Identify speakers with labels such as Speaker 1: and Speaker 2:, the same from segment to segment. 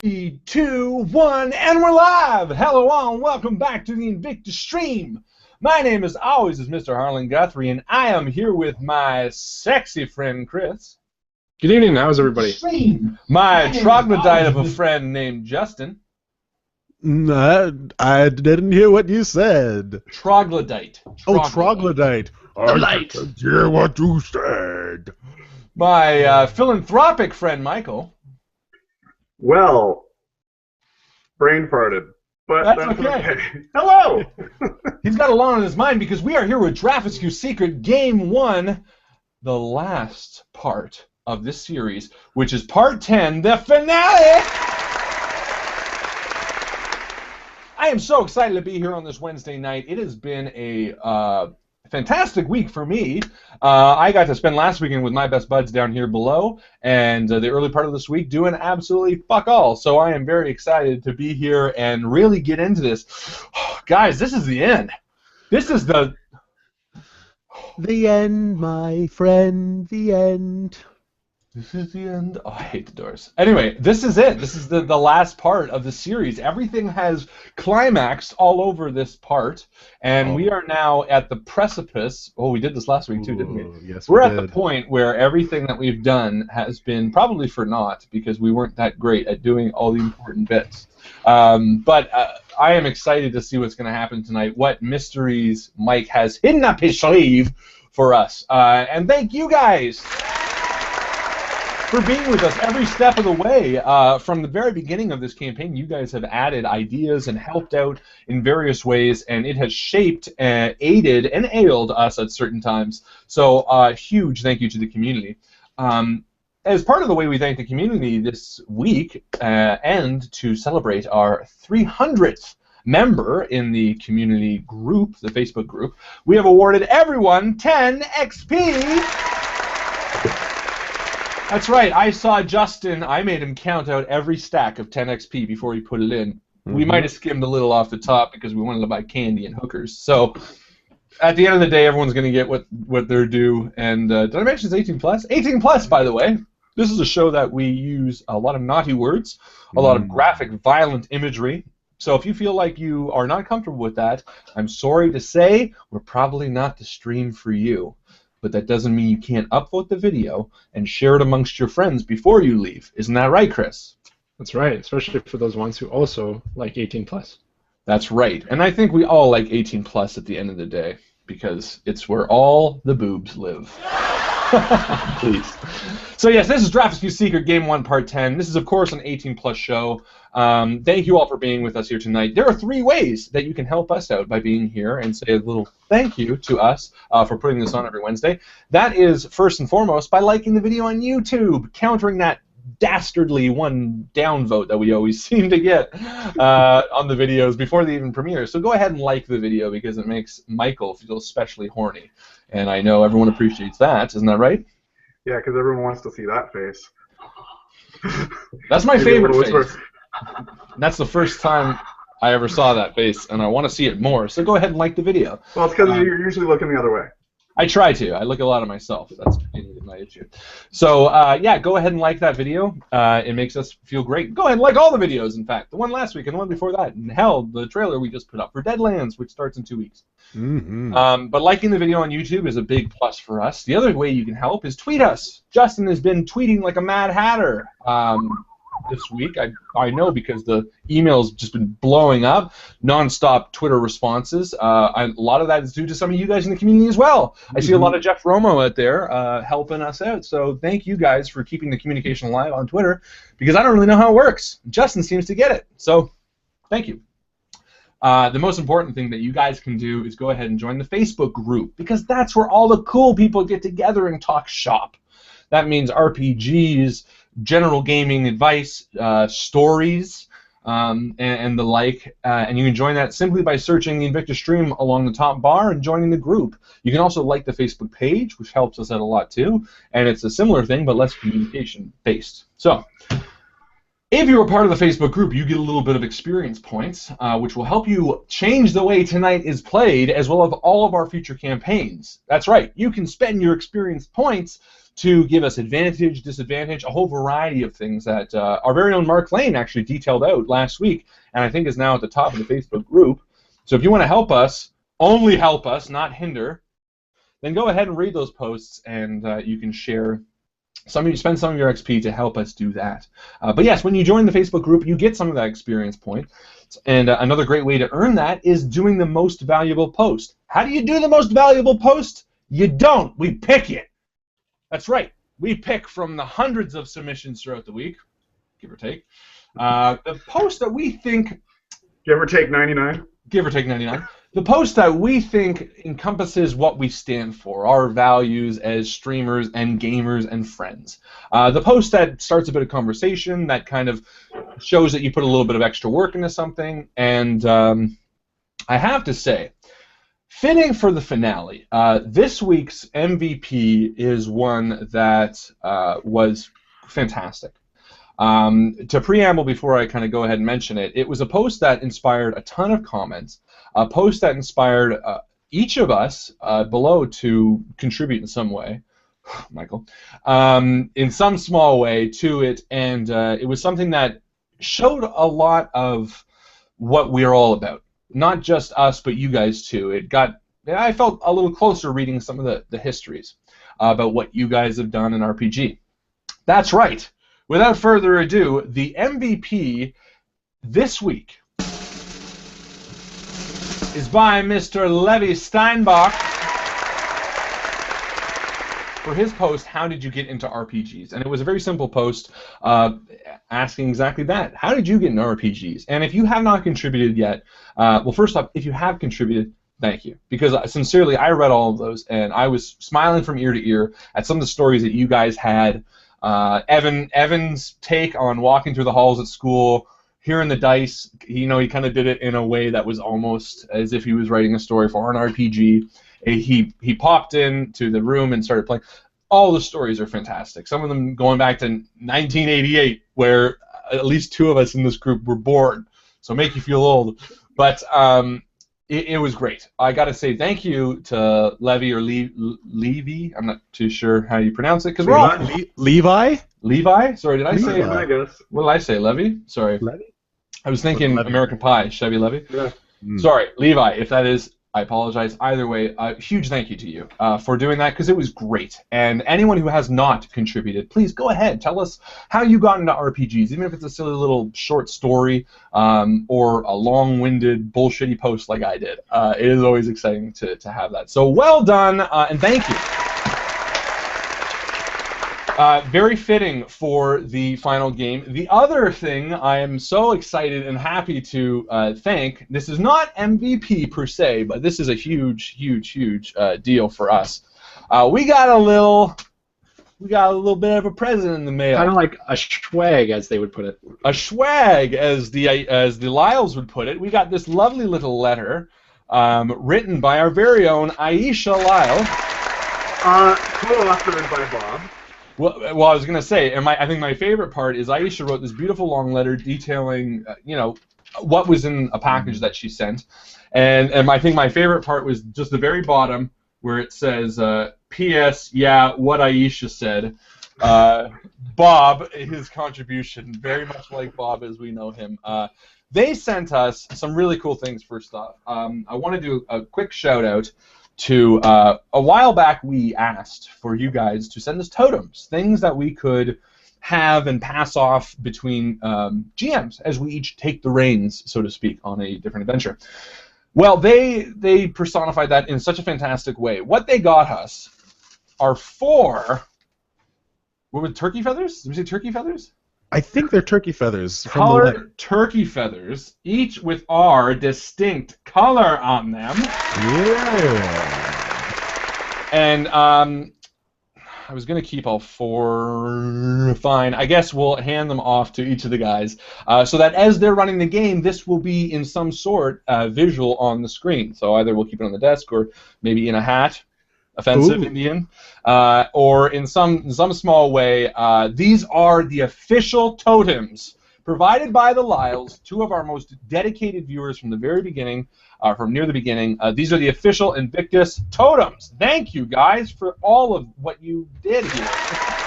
Speaker 1: 3, 2, 1, and we're live! Hello all, and welcome back to the Invictus stream. My name, as always, is Mr. Harlan Guthrie, and I am here with my sexy friend, Chris.
Speaker 2: Good evening, how's everybody?
Speaker 1: My troglodyte of a friend named Justin.
Speaker 3: I didn't hear what you said.
Speaker 1: Troglodyte.
Speaker 3: Oh, troglodyte. I didn't hear what you said.
Speaker 1: My philanthropic friend, Mycl.
Speaker 4: Well, brain farted, but
Speaker 1: that's
Speaker 4: okay.
Speaker 1: okay.
Speaker 4: Hello!
Speaker 1: He's got a lot on his mind because we are here with Draghiscu'S Secret, Game 1, the last part of this series, which is Part 10, the finale! I am so excited to be here on this Wednesday night. It has been a fantastic week for me. I got to spend last weekend with my best buds down here below, and the early part of this week doing absolutely fuck all. So I am very excited to be here and really get into this. Guys, this is the end. This is the
Speaker 3: end, my friend, the end.
Speaker 1: This is the end. Oh, I hate the doors. Anyway, this is it. This is the last part of the series. Everything has climaxed all over this part, and we are now at the precipice. Oh, we did this last week too, didn't we?
Speaker 3: Yes,
Speaker 1: We're at the point where everything that we've done has been probably for naught because we weren't that great at doing all the important bits. But I am excited to see what's going to happen tonight, what mysteries Mike has hidden up his sleeve for us. And thank you guys for being with us every step of the way. From the very beginning of this campaign, you guys have added ideas and helped out in various ways, and it has shaped, aided, and ailed us at certain times. So huge thank you to the community. As part of the way we thank the community this week, and to celebrate our 300th member in the community group, the Facebook group, we have awarded everyone 10 XP! That's right, I saw Justin, I made him count out every stack of 10 XP before he put it in. Mm-hmm. We might have skimmed a little off the top because we wanted to buy candy and hookers. So, at the end of the day, everyone's going to get what they're due. And did I mention it's 18 plus? 18 plus, by the way. This is a show that we use a lot of naughty words, a lot of graphic, violent imagery. So if you feel like you are not comfortable with that, I'm sorry to say, we're probably not the stream for you. But that doesn't mean you can't upvote the video and share it amongst your friends before you leave. Isn't that right, Chris?
Speaker 2: That's right, especially for those ones who also like 18 plus.
Speaker 1: That's right, and I think we all like 18 plus at the end of the day because it's where all the boobs live. Please. So yes, this is Draghiscu'S Secret, Game 1, Part 10. This is, of course, an 18 plus show. Thank you all for being with us here tonight. There are 3 ways that you can help us out by being here and say a little thank you to us for putting this on every Wednesday. That is, first and foremost, by liking the video on YouTube, countering that dastardly one downvote that we always seem to get on the videos before they even premiere. So go ahead and like the video because it makes Mycl feel especially horny. And I know everyone appreciates that. Isn't that right?
Speaker 4: Yeah, because everyone wants to see that face.
Speaker 1: That's my favorite face. That's the first time I ever saw that face, and I want to see it more. So go ahead and like the video.
Speaker 4: Well, it's because you're usually looking the other way.
Speaker 1: I try to. I look a lot at myself. That's my issue. So, yeah, go ahead and like that video. It makes us feel great. Go ahead and like all the videos, in fact. The one last week and the one before that. And hell, the trailer we just put up for Deadlands, which starts in 2 weeks.
Speaker 3: Mm-hmm.
Speaker 1: But liking the video on YouTube is a big plus for us. The other way you can help is tweet us. Justin has been tweeting like a mad hatter this week. I know because the email's just been blowing up. Non-stop Twitter responses. A lot of that is due to some of you guys in the community as well. I see a lot of Jeff Romo out there helping us out. So thank you guys for keeping the communication alive on Twitter because I don't really know how it works. Justin seems to get it. So thank you. The most important thing that you guys can do is go ahead and join the Facebook group because that's where all the cool people get together and talk shop. That means RPGs, general gaming advice, stories, and the like. And you can join that simply by searching the Invictus stream along the top bar and joining the group. You can also like the Facebook page, which helps us out a lot too. And it's a similar thing, but less communication-based. So, If you're a part of the Facebook group, you get a little bit of experience points, which will help you change the way tonight is played, as well as all of our future campaigns. That's right. You can spend your experience points to give us advantage, disadvantage, a whole variety of things that our very own Mark Lane actually detailed out last week, and I think is now at the top of the Facebook group. So if you want to help us, only help us, not hinder, then go ahead and read those posts, and you can share spend some of your XP to help us do that. But yes, when you join the Facebook group, you get some of that experience point. And another great way to earn that is doing the most valuable post. How do you do the most valuable post? You don't. We pick it. That's right. We pick from the hundreds of submissions throughout the week, give or take, the post that we think...
Speaker 4: Give or take 99?
Speaker 1: Give or take 99. The post that we think encompasses what we stand for, our values as streamers and gamers and friends. The post that starts a bit of conversation, that kind of shows that you put a little bit of extra work into something, and I have to say, fitting for the finale, this week's MVP is one that was fantastic. To preamble before I kind of go ahead and mention it, it was a post that inspired a ton of comments, a post that inspired each of us below to contribute in some way, Michael, in some small way to it, and it was something that showed a lot of what we're all about. Not just us, but you guys too. I felt a little closer reading some of the histories about what you guys have done in RPG. That's right. Without further ado, the MVP this week is by Mr. Levi Steinbach for his post, How Did You Get Into RPGs? And it was a very simple post asking exactly that. How did you get into RPGs? And if you have not contributed yet, well, first off, if you have contributed, thank you. Because sincerely, I read all of those, and I was smiling from ear to ear at some of the stories that you guys had. Evan's take on walking through the halls at school, hearing the dice, he kind of did it in a way that was almost as if he was writing a story for an RPG. He popped into the room and started playing. All the stories are fantastic. Some of them going back to 1988, where at least two of us in this group were born, so make you feel old. But it was great. I got to say thank you to Levi or Levi. I'm not too sure how you pronounce it.
Speaker 2: Levi?
Speaker 1: Levi? Sorry, did I say?
Speaker 4: I guess.
Speaker 1: What did I say? Levi? Sorry.
Speaker 2: Levi?
Speaker 1: I was thinking
Speaker 2: Levi.
Speaker 1: American Pie. Chevy Levi?
Speaker 4: Yeah.
Speaker 1: Sorry, Levi. If that is, I apologize. Either way, huge thank you to you for doing that, because it was great. And anyone who has not contributed, please go ahead. Tell us how you got into RPGs, even if it's a silly little short story or a long-winded, bullshitty post like I did. It is always exciting to have that. So well done, and thank you. Very fitting for the final game. The other thing I am so excited and happy to thank, this is not MVP per se, but this is a huge, huge, huge deal for us. We got a little bit of a present in the mail.
Speaker 2: Kind of like a swag, as they would put it.
Speaker 1: A swag, as the Lyles would put it. We got this lovely little letter written by our very own Aisha Lyle.
Speaker 4: Co-authored by Bob.
Speaker 1: Well, I was going to say, and I think my favorite part is Aisha wrote this beautiful long letter detailing, what was in a package that she sent. And I think my favorite part was just the very bottom where it says, P.S. Yeah, what Aisha said. Bob, his contribution, very much like Bob as we know him. They sent us some really cool things, first off. I want to do a quick shout-out to a while back we asked for you guys to send us totems, things that we could have and pass off between GMs as we each take the reins, so to speak, on a different adventure. Well, they personified that in such a fantastic way. What they got us are 4, what were turkey feathers? Did we say turkey feathers?
Speaker 3: I think they're turkey feathers. From
Speaker 1: Colored turkey feathers, each with our distinct color on them.
Speaker 3: Yeah.
Speaker 1: And I was going to keep all 4. Fine. I guess we'll hand them off to each of the guys so that as they're running the game, this will be in some sort visual on the screen. So either we'll keep it on the desk or maybe in a hat. Offensive,
Speaker 2: Ooh.
Speaker 1: Indian, or in some small way. These are the official totems provided by the Lyles, two of our most dedicated viewers from the very beginning, from near the beginning. These are the official Invictus totems. Thank you, guys, for all of what you did here.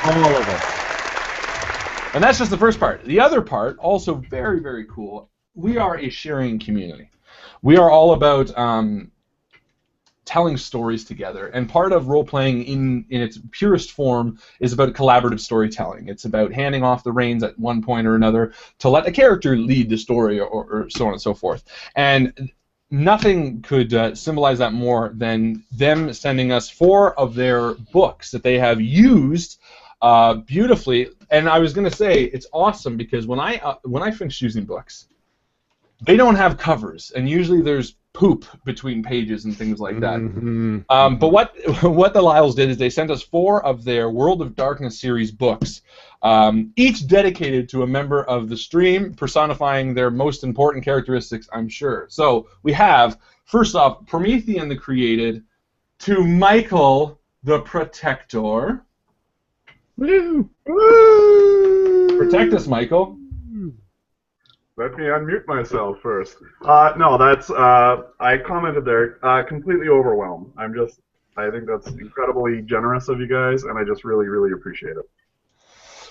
Speaker 2: All of it.
Speaker 1: And that's just the first part. The other part, also very, very cool, we are a sharing community. We are all about telling stories together, and part of role-playing in its purest form is about collaborative storytelling. It's about handing off the reins at one point or another to let a character lead the story, or so on and so forth. And nothing could symbolize that more than them sending us 4 of their books that they have used beautifully. And I was going to say, it's awesome because when I finish using books, they don't have covers, and usually there's poop between pages and things like that. But what the Lyles did is they sent us 4 of their World of Darkness series books, each dedicated to a member of the stream, personifying their most important characteristics, I'm sure. So we have, first off, Promethean the Created, to Mycl the Protector.
Speaker 2: Woo!
Speaker 1: Protect us, Mycl.
Speaker 4: Let me unmute myself first. No, that's, I commented there, completely overwhelmed. I think that's incredibly generous of you guys, and I just really, really appreciate it.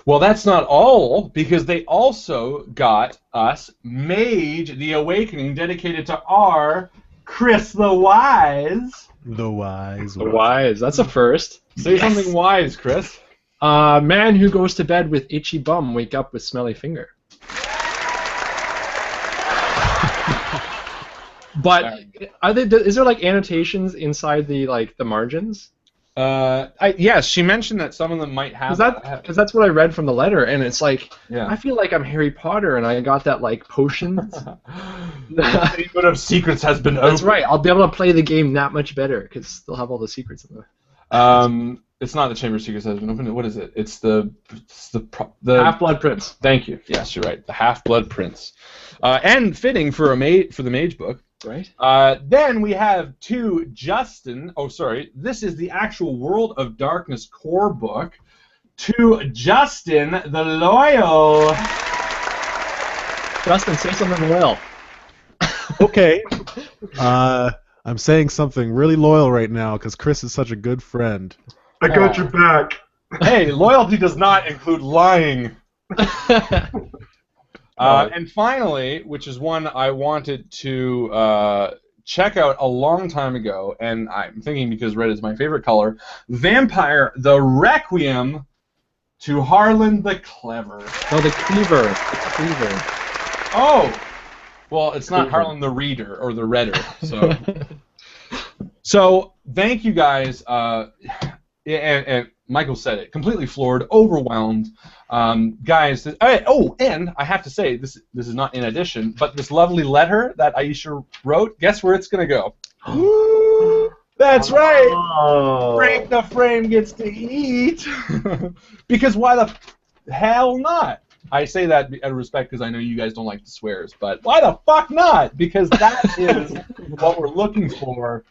Speaker 1: Well, that's not all, because they also got us Mage the Awakening, dedicated to our Chris the Wise.
Speaker 3: The wise.
Speaker 2: The wise. That's a first.
Speaker 1: Say something wise, Chris.
Speaker 2: Man who goes to bed with itchy bum, wake up with smelly finger. But is there like annotations inside the margins?
Speaker 1: Yes, she mentioned that some of them might have.
Speaker 2: Because that's what I read from the letter, and it's like,
Speaker 1: yeah.
Speaker 2: I feel like I'm Harry Potter, and I got that like potions.
Speaker 1: The secret of secrets has been opened.
Speaker 2: That's right. I'll be able to play the game that much better because they'll have all the secrets in there.
Speaker 1: It's not the Chamber of Secrets has been opened. What is it? It's the
Speaker 2: Half-Blood Prince.
Speaker 1: Thank you. Yes, you're right. The Half-Blood Prince, and fitting for the Mage book.
Speaker 2: Right.
Speaker 1: Then we have to Justin. Oh, sorry. This is the actual World of Darkness core book. To Justin the Loyal.
Speaker 2: Justin, say something loyal.
Speaker 3: Okay. I'm saying something really loyal right now because Chris is such a good friend.
Speaker 4: I got your back.
Speaker 1: Hey, loyalty does not include lying. And finally, which is one I wanted to check out a long time ago, and I'm thinking because red is my favorite color, Vampire the Requiem, to Harlan the Clever.
Speaker 2: Oh, the Cleaver. The Cleaver.
Speaker 1: Oh! Well, it's not Harlan the Reader, or the Redder, so... So, thank you guys, and Mycl said it, completely floored, overwhelmed. Guys, and I have to say, this is not in addition, but this lovely letter that Aisha wrote, guess where it's going to go? That's right!
Speaker 4: Oh.
Speaker 1: Frank the Frame gets to eat! Because why the hell not? I say that out of respect because I know you guys don't like the swears, but why the fuck not? Because that is what we're looking for.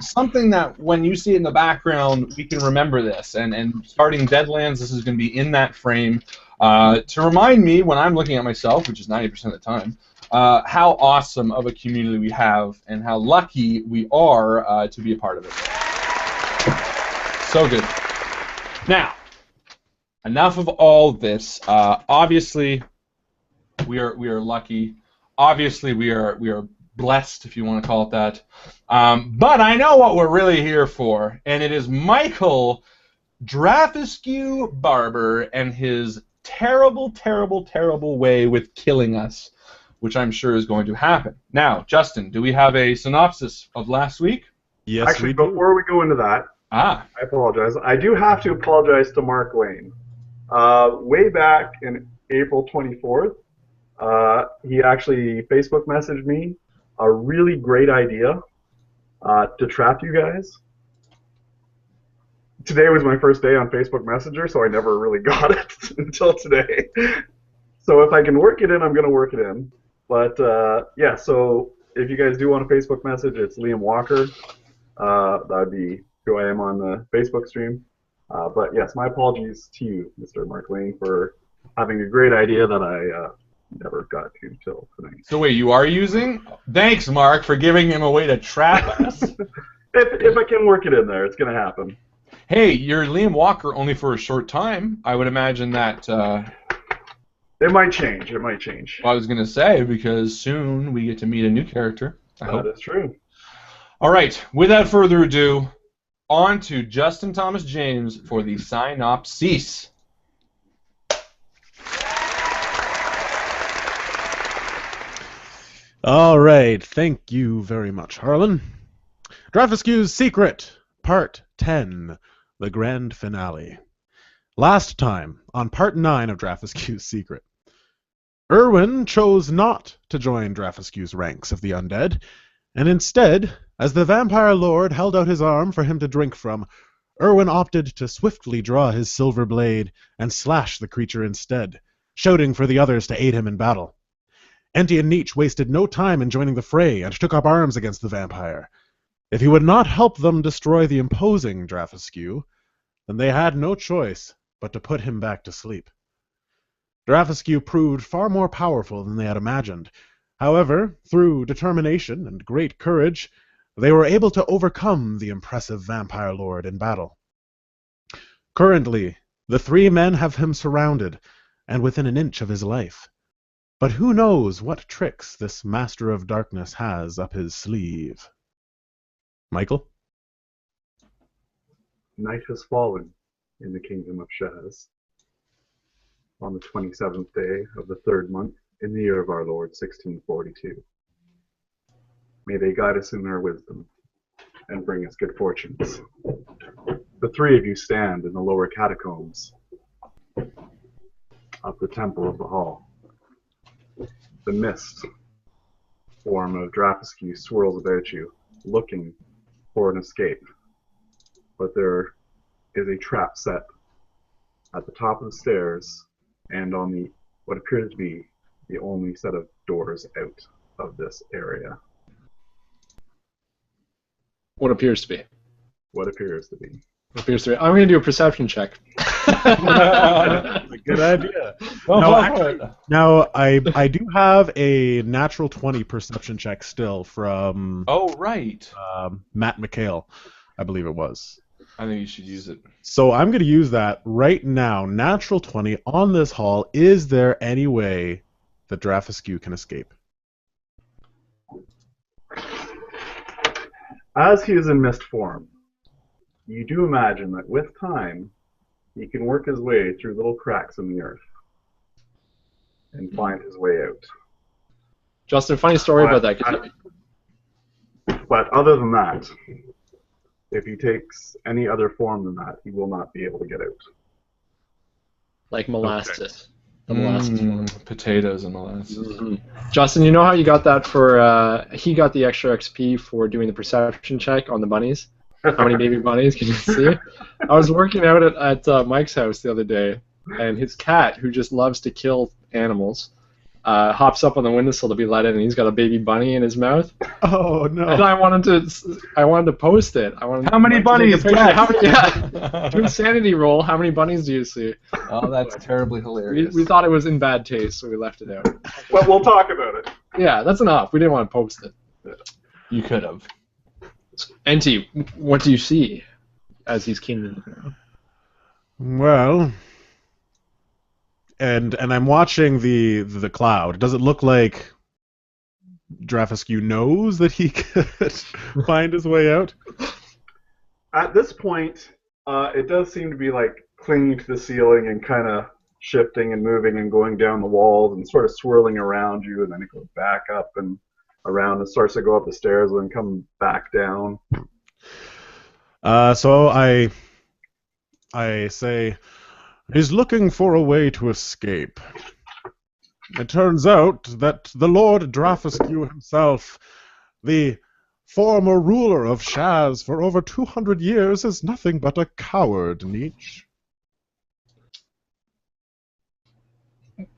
Speaker 1: Something that when you see it in the background, we can remember this. And starting Deadlands, this is going to be in that frame to remind me when I'm looking at myself, which is 90% of the time, how awesome of a community we have and how lucky we are to be a part of it. So good. Now, enough of all this. Obviously, we are lucky. Obviously, we are blessed, if you want to call it that. But I know what we're really here for, and it is Mycl Draghiscu Barber and his terrible, terrible, terrible way with killing us, which I'm sure is going to happen. Now, Justin, do we have a synopsis of last week?
Speaker 3: Yes,
Speaker 4: Actually,
Speaker 3: we do.
Speaker 4: before we go into that, I apologize. I do have to apologize to Mark Lane. Way back in April 24th, he actually Facebook messaged me a really great idea to trap you guys. Today was my first day on Facebook Messenger, so I never really got it until today. So if I can work it in, I'm going to work it in. But yeah, so if you guys do want a Facebook message, it's Liam Walker. That would be who I am on the Facebook stream. But yes, my apologies to you, Mr. Mark Lane, for having a great idea that I never got to till tonight.
Speaker 1: So wait, you are using? Thanks, Mark, for giving him a way to trap us.
Speaker 4: If I can work it in there, it's going to happen.
Speaker 1: Hey, you're Liam Walker only for a short time. I would imagine that...
Speaker 4: It might change. It might change.
Speaker 1: I was going to say, because soon we get to meet a new character.
Speaker 4: That is true.
Speaker 1: All right, without further ado, on to Justin Thomas James for the synopsis.
Speaker 3: All right, thank you very much, Harlan. Draghiscu'S Secret, Part 10, the grand finale. Last time, on Part 9 of Draghiscu'S Secret, Irwin chose not to join Draghiscu's ranks of the undead, and instead, as the vampire lord held out his arm for him to drink from, Irwin opted to swiftly draw his silver blade and slash the creature instead, shouting for the others to aid him in battle. Enti and Nietzsche wasted no time in joining the fray and took up arms against the vampire. If he would not help them destroy the imposing Draghiscu, then they had no choice but to put him back to sleep. Draghiscu proved far more powerful than they had imagined. However, through determination and great courage, they were able to overcome the impressive vampire lord in battle. Currently, the three men have him surrounded, and within an inch of his life. But who knows what tricks this master of darkness has up his sleeve? Mycl?
Speaker 4: Night has fallen in the kingdom of Shaz. On the 27th day of the 3rd month, in the year of our Lord, 1642. May they guide us in their wisdom, and bring us good fortunes. The three of you stand in the lower catacombs of the Temple of the Hall. The mist form of Draghiscu swirls about you, looking for an escape. But there is a trap set at the top of the stairs and on the what appears to be the only set of doors out of this area.
Speaker 2: What appears to be.
Speaker 4: What appears to be.
Speaker 2: What appears to be. I'm going to do a perception check.
Speaker 3: That's a good idea. Now, I do have a natural 20 perception check still from
Speaker 1: Oh, right.
Speaker 3: Matt McHale, I believe it was.
Speaker 1: I think you should use it.
Speaker 3: So I'm going to use that right now. Natural 20 on this hall. Is there any way that Draghiscu can escape?
Speaker 4: As he is in mist form, you do imagine that with time, he can work his way through little cracks in the earth and find his way out.
Speaker 2: Justin, funny story about that.
Speaker 4: But other than that, if he takes any other form than that, he will not be able to get out.
Speaker 2: Like molasses. The molasses form.
Speaker 1: Potatoes and molasses.
Speaker 2: Mm-hmm. Justin, you know how you got that for, he got the extra XP for doing the perception check on the bunnies? How many baby bunnies can you see? I was working out at Mike's house the other day, and his cat, who just loves to kill animals, hops up on the windowsill to be let in, and he's got a baby bunny in his mouth.
Speaker 3: Oh no!
Speaker 2: And I wanted to post it.
Speaker 1: How many bunnies?
Speaker 2: Do insanity roll. How many bunnies do you see?
Speaker 1: Oh, that's terribly hilarious.
Speaker 2: We thought it was in bad taste, so we left it out.
Speaker 4: But we'll talk about it.
Speaker 2: Yeah, that's enough. We didn't want to post it.
Speaker 1: You could have.
Speaker 2: Enti, what do you see as he's keen in the ground?
Speaker 3: Well, and I'm watching the cloud. Does it look like Draghiscu knows that he could find his way out?
Speaker 4: At this point, it does seem to be like clinging to the ceiling and kind of shifting and moving and going down the walls and sort of swirling around you, and then it goes back up and around and starts to go up the stairs and then come back down.
Speaker 3: So I say, he's looking for a way to escape. It turns out that the Lord Draghiscu himself, the former ruler of Shaz for over 200 years, is nothing but a coward, Nietzsche.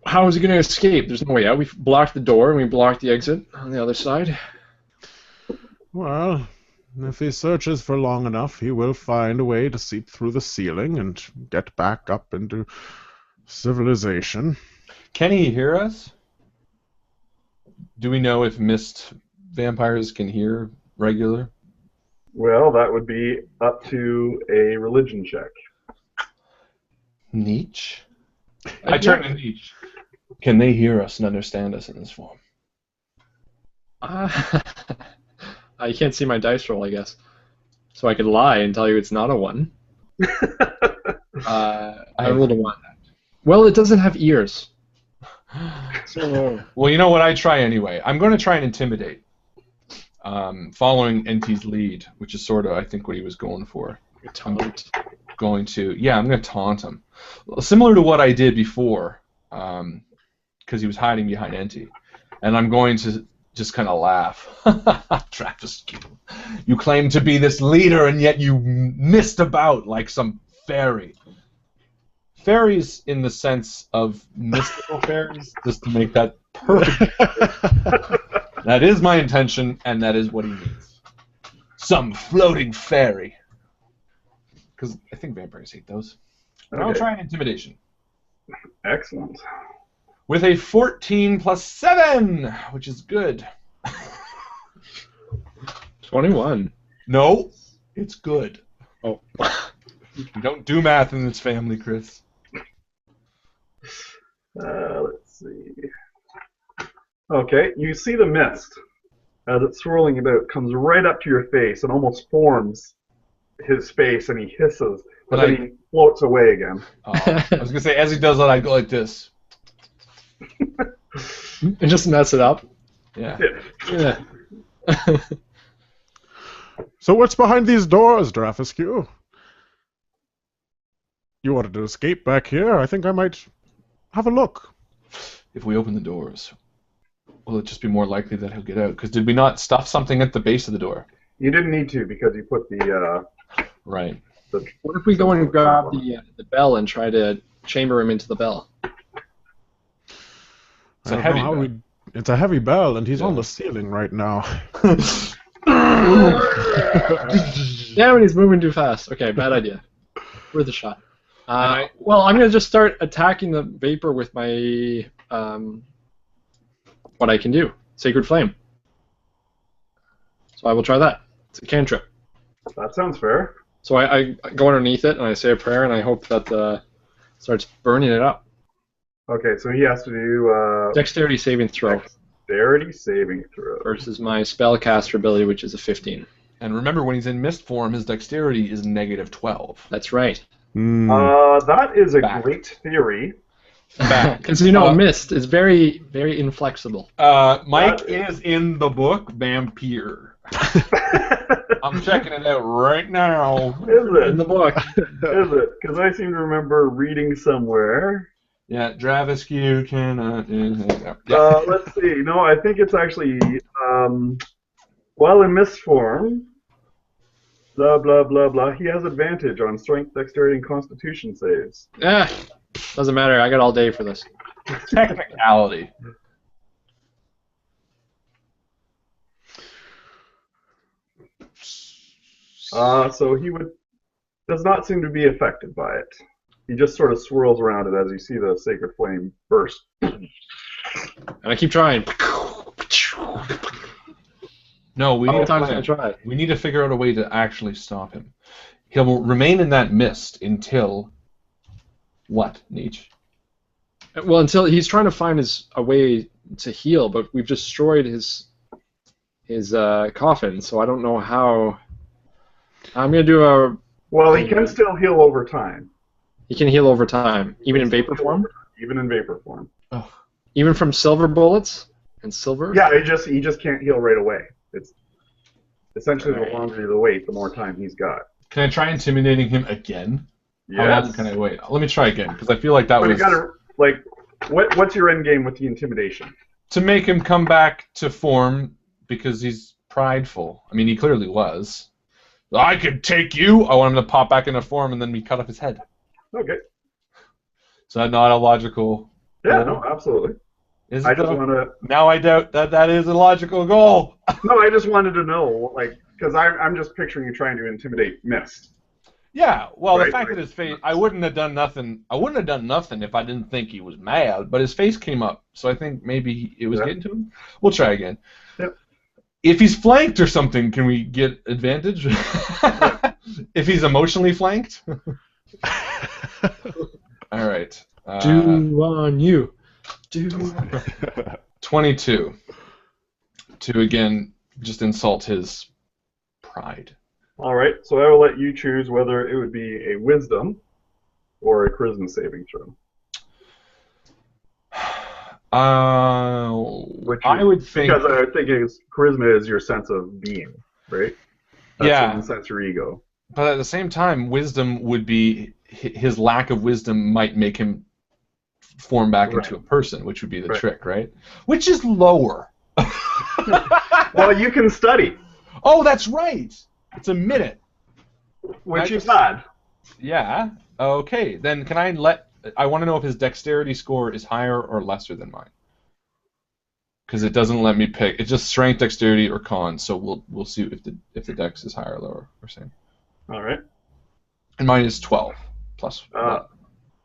Speaker 2: How is he going to escape? There's no way out. We've blocked the door and we blocked the exit on the other side.
Speaker 3: Well, if he searches for long enough, he will find a way to seep through the ceiling and get back up into Civilization.
Speaker 1: Can he hear us? Do we know if mist vampires can hear regular?
Speaker 4: Well, that would be up to a religion check.
Speaker 1: Nietzsche? I turn to Nietzsche. Can they hear us and understand us in this form?
Speaker 2: You can't see my dice roll, I guess. So I could lie and tell you it's not a 1. I rolled a 1. Well, it doesn't have ears. So,
Speaker 1: well, you know what? I try anyway. I'm going to try and intimidate, following NT's lead, which is sort of, I think, what he was going for.
Speaker 2: Taunt.
Speaker 1: I'm going to taunt him. Similar to what I did before, because he was hiding behind NT. And I'm going to just kind of laugh. Draghiscu, you claim to be this leader, and yet you missed about like some fairy. Fairies in the sense of mystical fairies, just to make that perfect. That is my intention, and that is what he means. Some floating fairy. Because I think vampires hate those. Okay. I'll try an intimidation.
Speaker 4: Excellent.
Speaker 1: With a 14 plus 7, which is good.
Speaker 2: 21.
Speaker 1: No, it's good.
Speaker 2: Oh.
Speaker 1: We don't do math in this family, Chris.
Speaker 4: Let's see. Okay, you see the mist as it's swirling about, comes right up to your face and almost forms his face, and he hisses, but then he floats away again.
Speaker 1: I was gonna say, as he does that, I go like this.
Speaker 2: And just mess it up.
Speaker 1: Yeah.
Speaker 2: Yeah.
Speaker 3: So what's behind these doors, Draghiscu? You wanted to escape back here? I think I might have a look.
Speaker 1: If we open the doors, will it just be more likely that he'll get out? Because did we not stuff something at the base of the door?
Speaker 4: You didn't need to, because you put the...
Speaker 1: Right.
Speaker 2: What if we go and grab the bell and try to chamber him into the bell?
Speaker 1: It's a heavy bell.
Speaker 3: It's a heavy bell, and he's on the ceiling right now.
Speaker 2: Damn it, he's moving too fast. Okay, bad idea. Worth a shot. Well, I'm going to just start attacking the vapor with my... what I can do. Sacred Flame. So I will try that. It's a cantrip.
Speaker 4: That sounds fair.
Speaker 2: So I go underneath it, and I say a prayer, and I hope that starts burning it up.
Speaker 4: Okay, so he has to do...
Speaker 2: Dexterity saving throw.
Speaker 4: Dexterity saving throw.
Speaker 2: Versus my spellcaster ability, which is a 15.
Speaker 1: And remember, when he's in mist form, his dexterity is -12.
Speaker 2: That's right.
Speaker 4: That is a great theory.
Speaker 2: Because, you know, mist is very, very inflexible.
Speaker 1: Mike is in the book Vampire. I'm checking it out right now.
Speaker 4: Is it?
Speaker 2: In the book.
Speaker 4: Is it? Because I seem to remember reading somewhere.
Speaker 1: Yeah, Draghiscu cannot...
Speaker 4: Let's see. No, I think it's actually... while in mist form... Blah, blah, blah, blah. He has advantage on strength, dexterity, and constitution saves.
Speaker 2: Doesn't matter. I got all day for this.
Speaker 1: Technicality.
Speaker 4: So he does not seem to be affected by it. He just sort of swirls around it as you see the sacred flame burst.
Speaker 2: And I keep trying.
Speaker 1: No, we need
Speaker 2: to try.
Speaker 1: We need to figure out a way to actually stop him. He'll remain in that mist until what, Nietzsche?
Speaker 2: Well, until he's trying to find a way to heal, but we've destroyed his coffin, so I don't know how. I'm gonna do a.
Speaker 4: Well, he can still heal over time.
Speaker 2: He can heal over time, even in vapor form.
Speaker 4: Even in vapor form.
Speaker 1: Oh.
Speaker 2: Even from silver bullets and silver.
Speaker 4: Yeah, he just can't heal right away. It's essentially the longer the wait, the more time he's got.
Speaker 1: Can I try intimidating him again?
Speaker 4: Yes.
Speaker 1: How long can I wait? Let me try again, because I feel like that was...
Speaker 4: You gotta, like, what's your end game with the intimidation?
Speaker 1: To make him come back to form, because he's prideful. I mean, he clearly was. I could take you! I want him to pop back into form, and then we cut off his head.
Speaker 4: Okay.
Speaker 1: Is that not a logical...
Speaker 4: Yeah, no, absolutely.
Speaker 1: Is
Speaker 4: I
Speaker 1: it
Speaker 4: just
Speaker 1: though?
Speaker 4: want to...
Speaker 1: Now I doubt that is a logical goal.
Speaker 4: No, I just wanted to know, like, because I'm just picturing you trying to intimidate Mist.
Speaker 1: Yeah, well,
Speaker 4: Right,
Speaker 1: the fact
Speaker 4: right.
Speaker 1: that his face, I wouldn't have done nothing if I didn't think he was mad, but his face came up, so I think maybe it was
Speaker 4: Yeah.
Speaker 1: getting to him. We'll try again.
Speaker 4: Yep.
Speaker 1: If he's flanked or something, can we get advantage? If he's emotionally flanked? All right.
Speaker 2: Do on you. Do.
Speaker 1: 22 to, again, just insult his pride.
Speaker 4: All right, so I will let you choose whether it would be a wisdom or a charisma saving throw.
Speaker 1: I would think...
Speaker 4: Because I think charisma is your sense of being, right?
Speaker 1: Yeah.
Speaker 4: That's sense your ego.
Speaker 1: But at the same time, wisdom would be... His lack of wisdom might make him form back into a person, which would be the trick, right? Which is lower.
Speaker 4: Well, you can study.
Speaker 1: Oh, that's right! It's a minute.
Speaker 4: Which is bad.
Speaker 1: Yeah. Okay. Then can I I want to know if his dexterity score is higher or lesser than mine. Because it doesn't let me pick. It's just strength, dexterity, or con. So we'll see if the dex is higher or lower. We're saying.
Speaker 4: All right.
Speaker 1: And mine is 12 plus.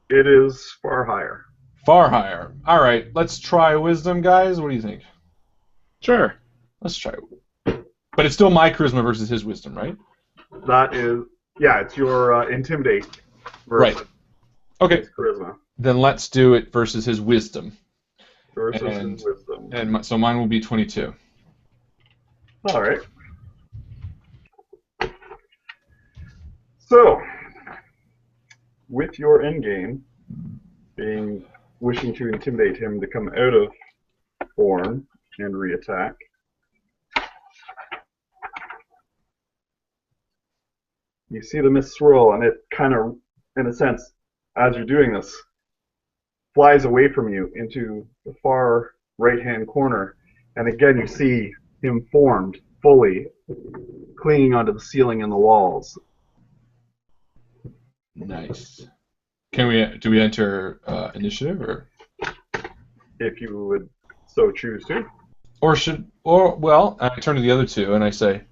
Speaker 4: It is far higher.
Speaker 1: Far higher. All right. Let's try wisdom, guys. What do you think?
Speaker 2: Sure.
Speaker 1: Let's try. But it's still my charisma versus his wisdom, right?
Speaker 4: That is, yeah, it's your intimidate versus
Speaker 1: Right. Okay.
Speaker 4: his charisma.
Speaker 1: Then let's do it versus his wisdom.
Speaker 4: Versus his wisdom.
Speaker 1: And so mine will be 22.
Speaker 4: All right. So, with your endgame being wishing to intimidate him to come out of form and reattack, you see the mist swirl, and it kind of, in a sense, as you're doing this, flies away from you into the far right-hand corner, and again you see him formed fully, clinging onto the ceiling and the walls.
Speaker 1: Nice. Do we enter initiative or?
Speaker 4: If you would so choose to.
Speaker 1: Well, I turn to the other two and I say,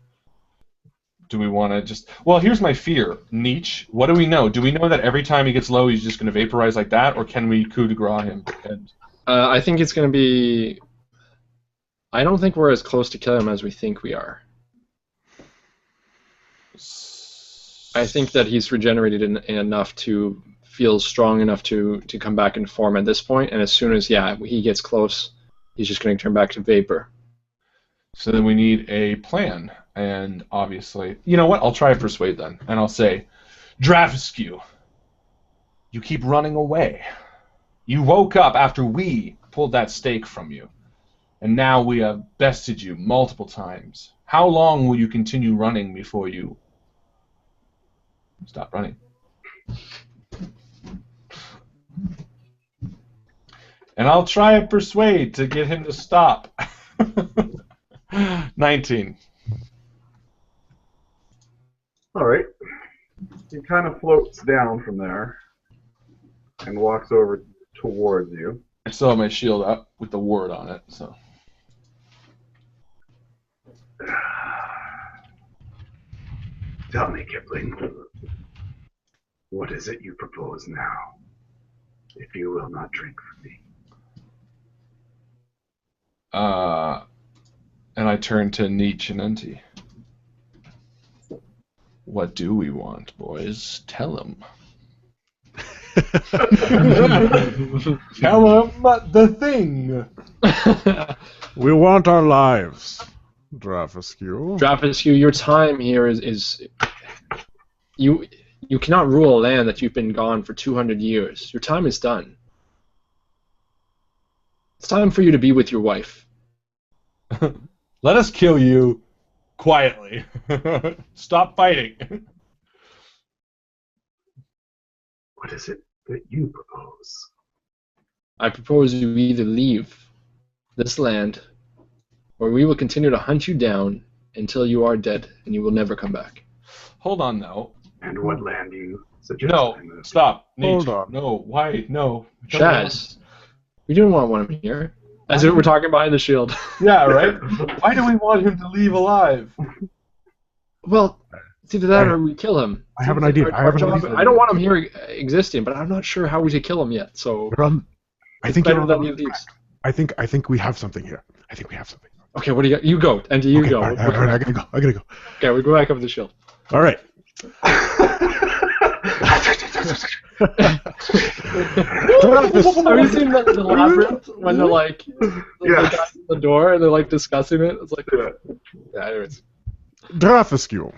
Speaker 1: do we want to just... Well, here's my fear. Nietzsche, what do we know? Do we know that every time he gets low he's just going to vaporize like that, or can we coup de grace him?
Speaker 2: I think it's going to be... I don't think we're as close to kill him as we think we are. I think that he's regenerated enough to feel strong enough to come back into form at this point, and as soon as, he gets close, he's just going to turn back to vapor.
Speaker 1: So then we need a plan, and obviously... You know what? I'll try persuade then, and I'll say, Draghiscu, you keep running away. You woke up after we pulled that stake from you, and now we have bested you multiple times. How long will you continue running before you stop running? And I'll try and persuade to get him to stop. 19.
Speaker 4: All right. He kind of floats down from there and walks over towards you.
Speaker 1: I still have my shield up with the word on it, so.
Speaker 4: Tell me, Kipling, what is it you propose now, if you will not drink from me?
Speaker 1: And I turn to Nietzsche and Unti. What do we want, boys? Tell them. Tell them the thing.
Speaker 3: We want our lives, Draghiscu.
Speaker 2: Draghiscu, your time here is you cannot rule a land that you've been gone for 200 years. Your time is done. It's time for you to be with your wife.
Speaker 1: Let us kill you quietly. Stop fighting.
Speaker 4: What is it that you propose?
Speaker 2: I propose you either leave this land, or we will continue to hunt you down until you are dead, and you will never come back.
Speaker 1: Hold on, though.
Speaker 4: And what land do you suggest?
Speaker 1: No, stop.
Speaker 3: Hold
Speaker 1: Nietzsche.
Speaker 3: on.
Speaker 1: No, why? No.
Speaker 2: Chaz, we don't want him here. As if we're talking behind the shield.
Speaker 1: Yeah, right? Why do we want him to leave alive?
Speaker 2: Well, It's either that or we kill him.
Speaker 3: I have an idea.
Speaker 2: I don't want him here existing, but I'm not sure how we should kill him yet. So
Speaker 3: I think
Speaker 2: better than you leaves.
Speaker 3: I think we have something here. I think we have something.
Speaker 2: Okay, what do you got? You go, and you go.
Speaker 3: All right, I gotta go.
Speaker 2: Okay, we go back up to the shield.
Speaker 3: All right.
Speaker 2: Have you seen the labyrinth when they're like the guys at the door and they're like discussing it? It's like yeah. Anyways,
Speaker 3: Draghiscu.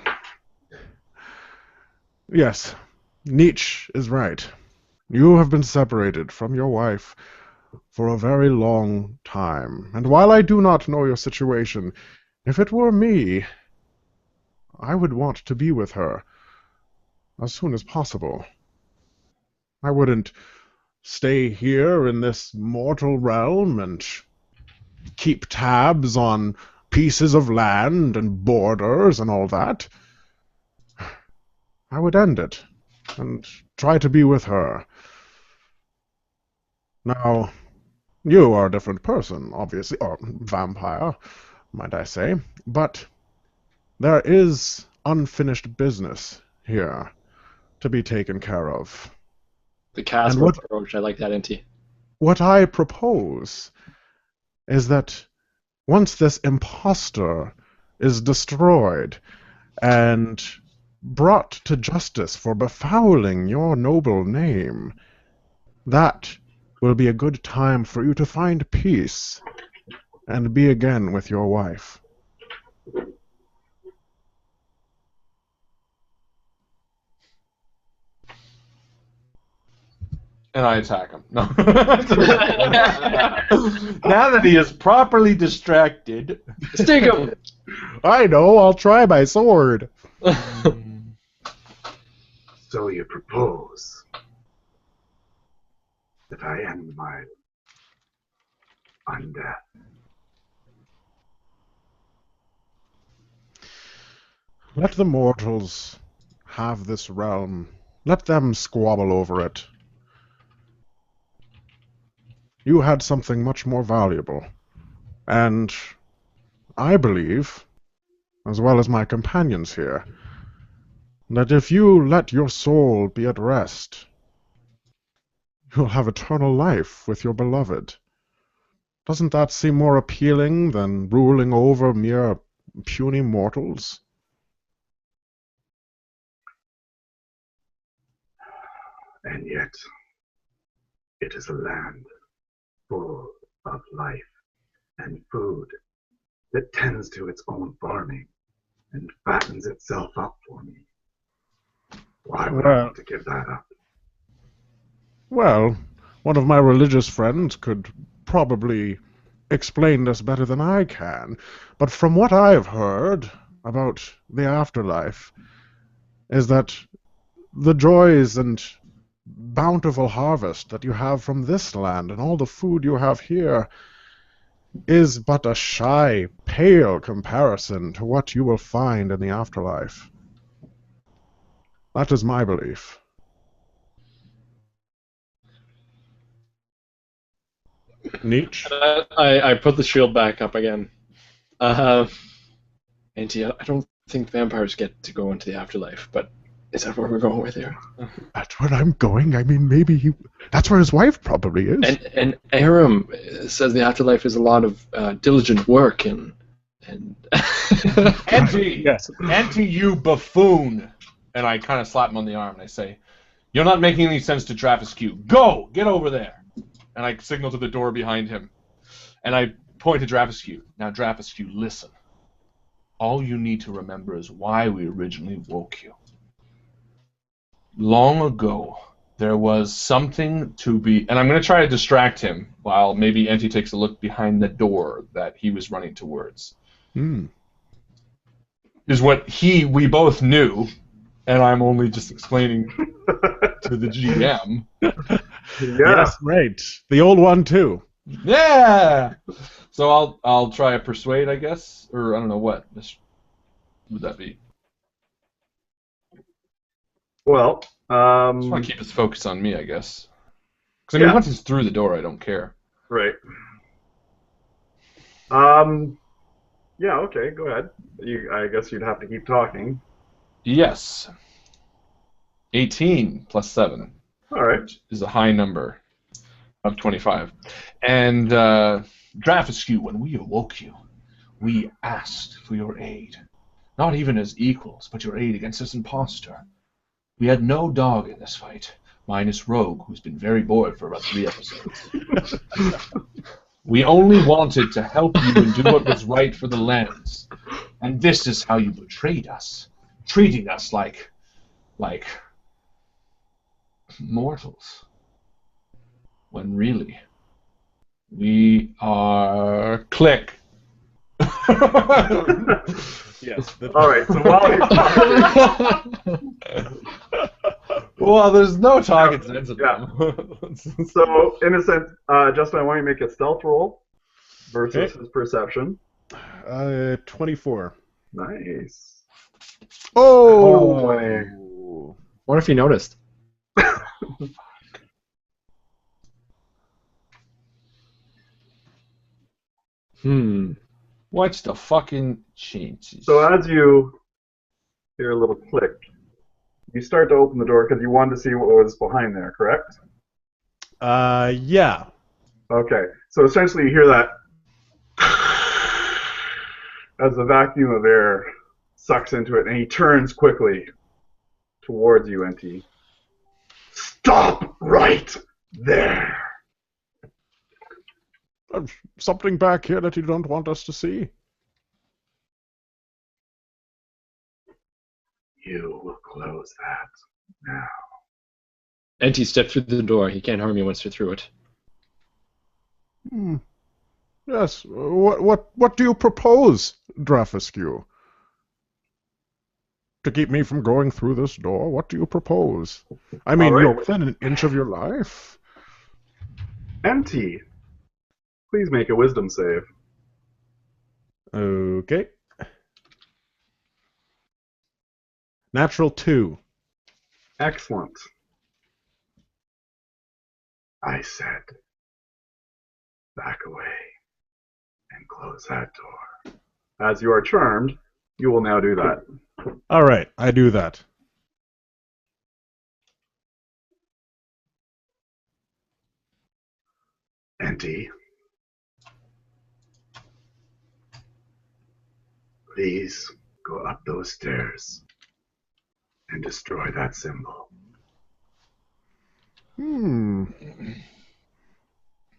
Speaker 3: Yes, Nietzsche is right. You have been separated from your wife for a very long time, and while I do not know your situation, if it were me, I would want to be with her as soon as possible. I wouldn't stay here in this mortal realm and keep tabs on pieces of land and borders and all that. I would end it and try to be with her. Now, you are a different person, obviously, or vampire, might I say, but there is unfinished business here to be taken care of.
Speaker 2: the Casper approach, I like that, NT.
Speaker 3: What I propose is that once this impostor is destroyed and brought to justice for befouling your noble name, that will be a good time for you to find peace and be again with your wife.
Speaker 1: And I attack him. No. Now that he is properly distracted.
Speaker 2: Stick him!
Speaker 3: I know, I'll try my sword.
Speaker 4: So you propose that I end my undeath.
Speaker 3: Let the mortals have this realm. Let them squabble over it. You had something much more valuable. And I believe, as well as my companions here, that if you let your soul be at rest, you'll have eternal life with your beloved. Doesn't that seem more appealing than ruling over mere puny mortals?
Speaker 4: And yet, it is a land full of life and food that tends to its own farming and fattens itself up for me. Why would I want to give that up?
Speaker 3: Well, one of my religious friends could probably explain this better than I can, but from what I've heard about the afterlife is that the joys and bountiful harvest that you have from this land and all the food you have here is but a shy, pale comparison to what you will find in the afterlife. That is my belief. Nietzsche?
Speaker 2: I put the shield back up again. Auntie, I don't think vampires get to go into the afterlife, but is that where we're going with here?
Speaker 3: That's where I'm going. I mean, maybe that's where his wife probably is.
Speaker 2: And Aram says the afterlife is a lot of diligent work and
Speaker 1: Auntie,
Speaker 3: yes.
Speaker 1: Auntie, you buffoon! And I kind of slap him on the arm and I say, "You're not making any sense to Draghiscu. Go! Get over there!" And I signal to the door behind him. And I point to Draghiscu. Now, Draghiscu, listen. All you need to remember is why we originally woke you. Long ago, there was something to be... And I'm going to try to distract him while maybe Auntie takes a look behind the door that he was running towards. Is what we both knew, and I'm only just explaining to the GM.
Speaker 4: Yeah.
Speaker 3: Yes, right. The old one, too.
Speaker 1: Yeah! So I'll try to persuade, I guess, or I don't know what would that be.
Speaker 4: Well,
Speaker 1: I just want to keep his focus on me, I guess. Because I mean, once he's through the door, I don't care.
Speaker 4: right. Yeah, okay, go ahead. I guess you'd have to keep talking.
Speaker 1: Yes. 18 plus 7.
Speaker 4: All right.
Speaker 1: Which is a high number of 25. And Draghiscu, when we awoke you, we asked for your aid. Not even as equals, but your aid against this impostor. We had no dog in this fight, minus Rogue, who's been very bored for about 3 episodes. We only wanted to help you and do what was right for the lands. And this is how you betrayed us, treating us like mortals. When really, we are click.
Speaker 3: Yes.
Speaker 4: All right. So while he's talking,
Speaker 1: Well, there's no target sensitive.
Speaker 4: yeah. So in a sense, Justin, I want you to make a stealth roll versus his perception.
Speaker 3: 24.
Speaker 4: Nice.
Speaker 2: Oh! What if he noticed?
Speaker 1: What's the fucking chances?
Speaker 4: So as you hear a little click, you start to open the door because you wanted to see what was behind there, correct?
Speaker 3: Yeah.
Speaker 4: Okay. So essentially you hear that as the vacuum of air sucks into it, and he turns quickly towards you, NT. Stop right there!
Speaker 3: Something back here that you don't want us to see.
Speaker 4: You will close that now.
Speaker 2: NT stepped through the door. He can't harm you once you're through it.
Speaker 3: Yes. What do you propose, Draghiscu? To keep me from going through this door? What do you propose? I mean,
Speaker 4: All right.
Speaker 3: you're within an inch of your life.
Speaker 4: NT, please make a wisdom save.
Speaker 3: Okay. Natural 2.
Speaker 4: Excellent. I said, back away and close that door. As you are charmed, you will now do that.
Speaker 3: All right, I do that.
Speaker 4: NT, please go up those stairs and destroy that symbol.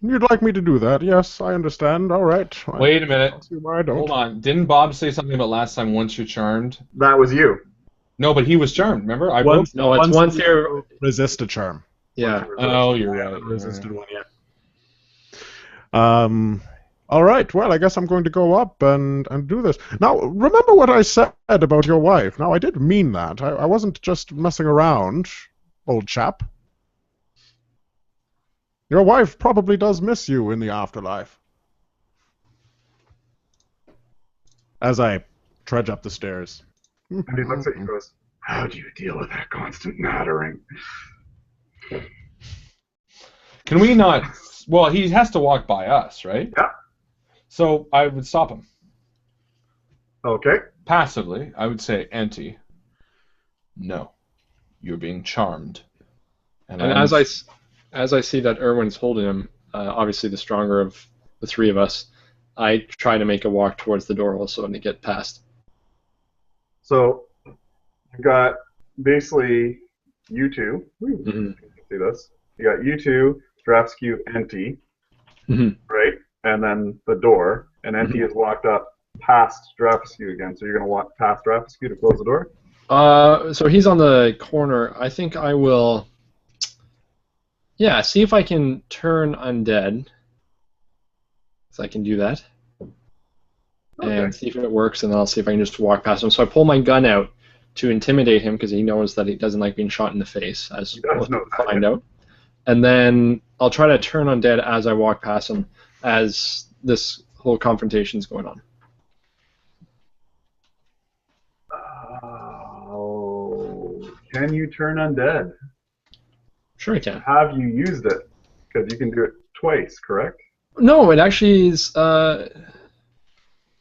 Speaker 3: You'd like me to do that? Yes, I understand. All right.
Speaker 1: Wait a minute.
Speaker 3: I'll see why I don't.
Speaker 1: Hold on. Didn't Bob say something about last time once you're charmed?
Speaker 4: That was you.
Speaker 1: No, but he was charmed, remember? I
Speaker 2: Once,
Speaker 1: broke.
Speaker 2: no, it's once you're...
Speaker 3: Resist a charm.
Speaker 2: Yeah.
Speaker 1: Oh, you're right.
Speaker 3: Resisted one, yeah. All right. Well, I guess I'm going to go up and do this. Now, remember what I said about your wife. Now, I did mean that. I wasn't just messing around, old chap. Your wife probably does miss you in the afterlife. As I trudge up the stairs.
Speaker 4: And he looks at you and goes, how do you deal with that constant nattering?
Speaker 1: Can we not... Well, he has to walk by us, right?
Speaker 4: Yeah.
Speaker 1: So I would stop him.
Speaker 4: Okay.
Speaker 1: Passively, I would say, Auntie, no. You're being charmed.
Speaker 2: And as I see that Erwin's holding him, obviously the stronger of the three of us, I try to make a walk towards the door also and to get past.
Speaker 4: So you've got basically you two. You can see this. You got you two, Draghiscu, NT, right? And then the door. And NT has walked up past Draghiscu again. So you're going to walk past Draghiscu to close the door?
Speaker 2: So he's on the corner. I think I will... Yeah, see if I can turn undead. So I can do that.
Speaker 4: Okay.
Speaker 2: And see if it works, and then I'll see if I can just walk past him. So I pull my gun out to intimidate him because he knows that he doesn't like being shot in the face, as we'll find out. And then I'll try to turn undead as I walk past him as this whole confrontation is going on.
Speaker 4: Oh, can you turn undead?
Speaker 2: Sure I can.
Speaker 4: Have you used it? Because you can do it twice, correct?
Speaker 2: No, it actually is... it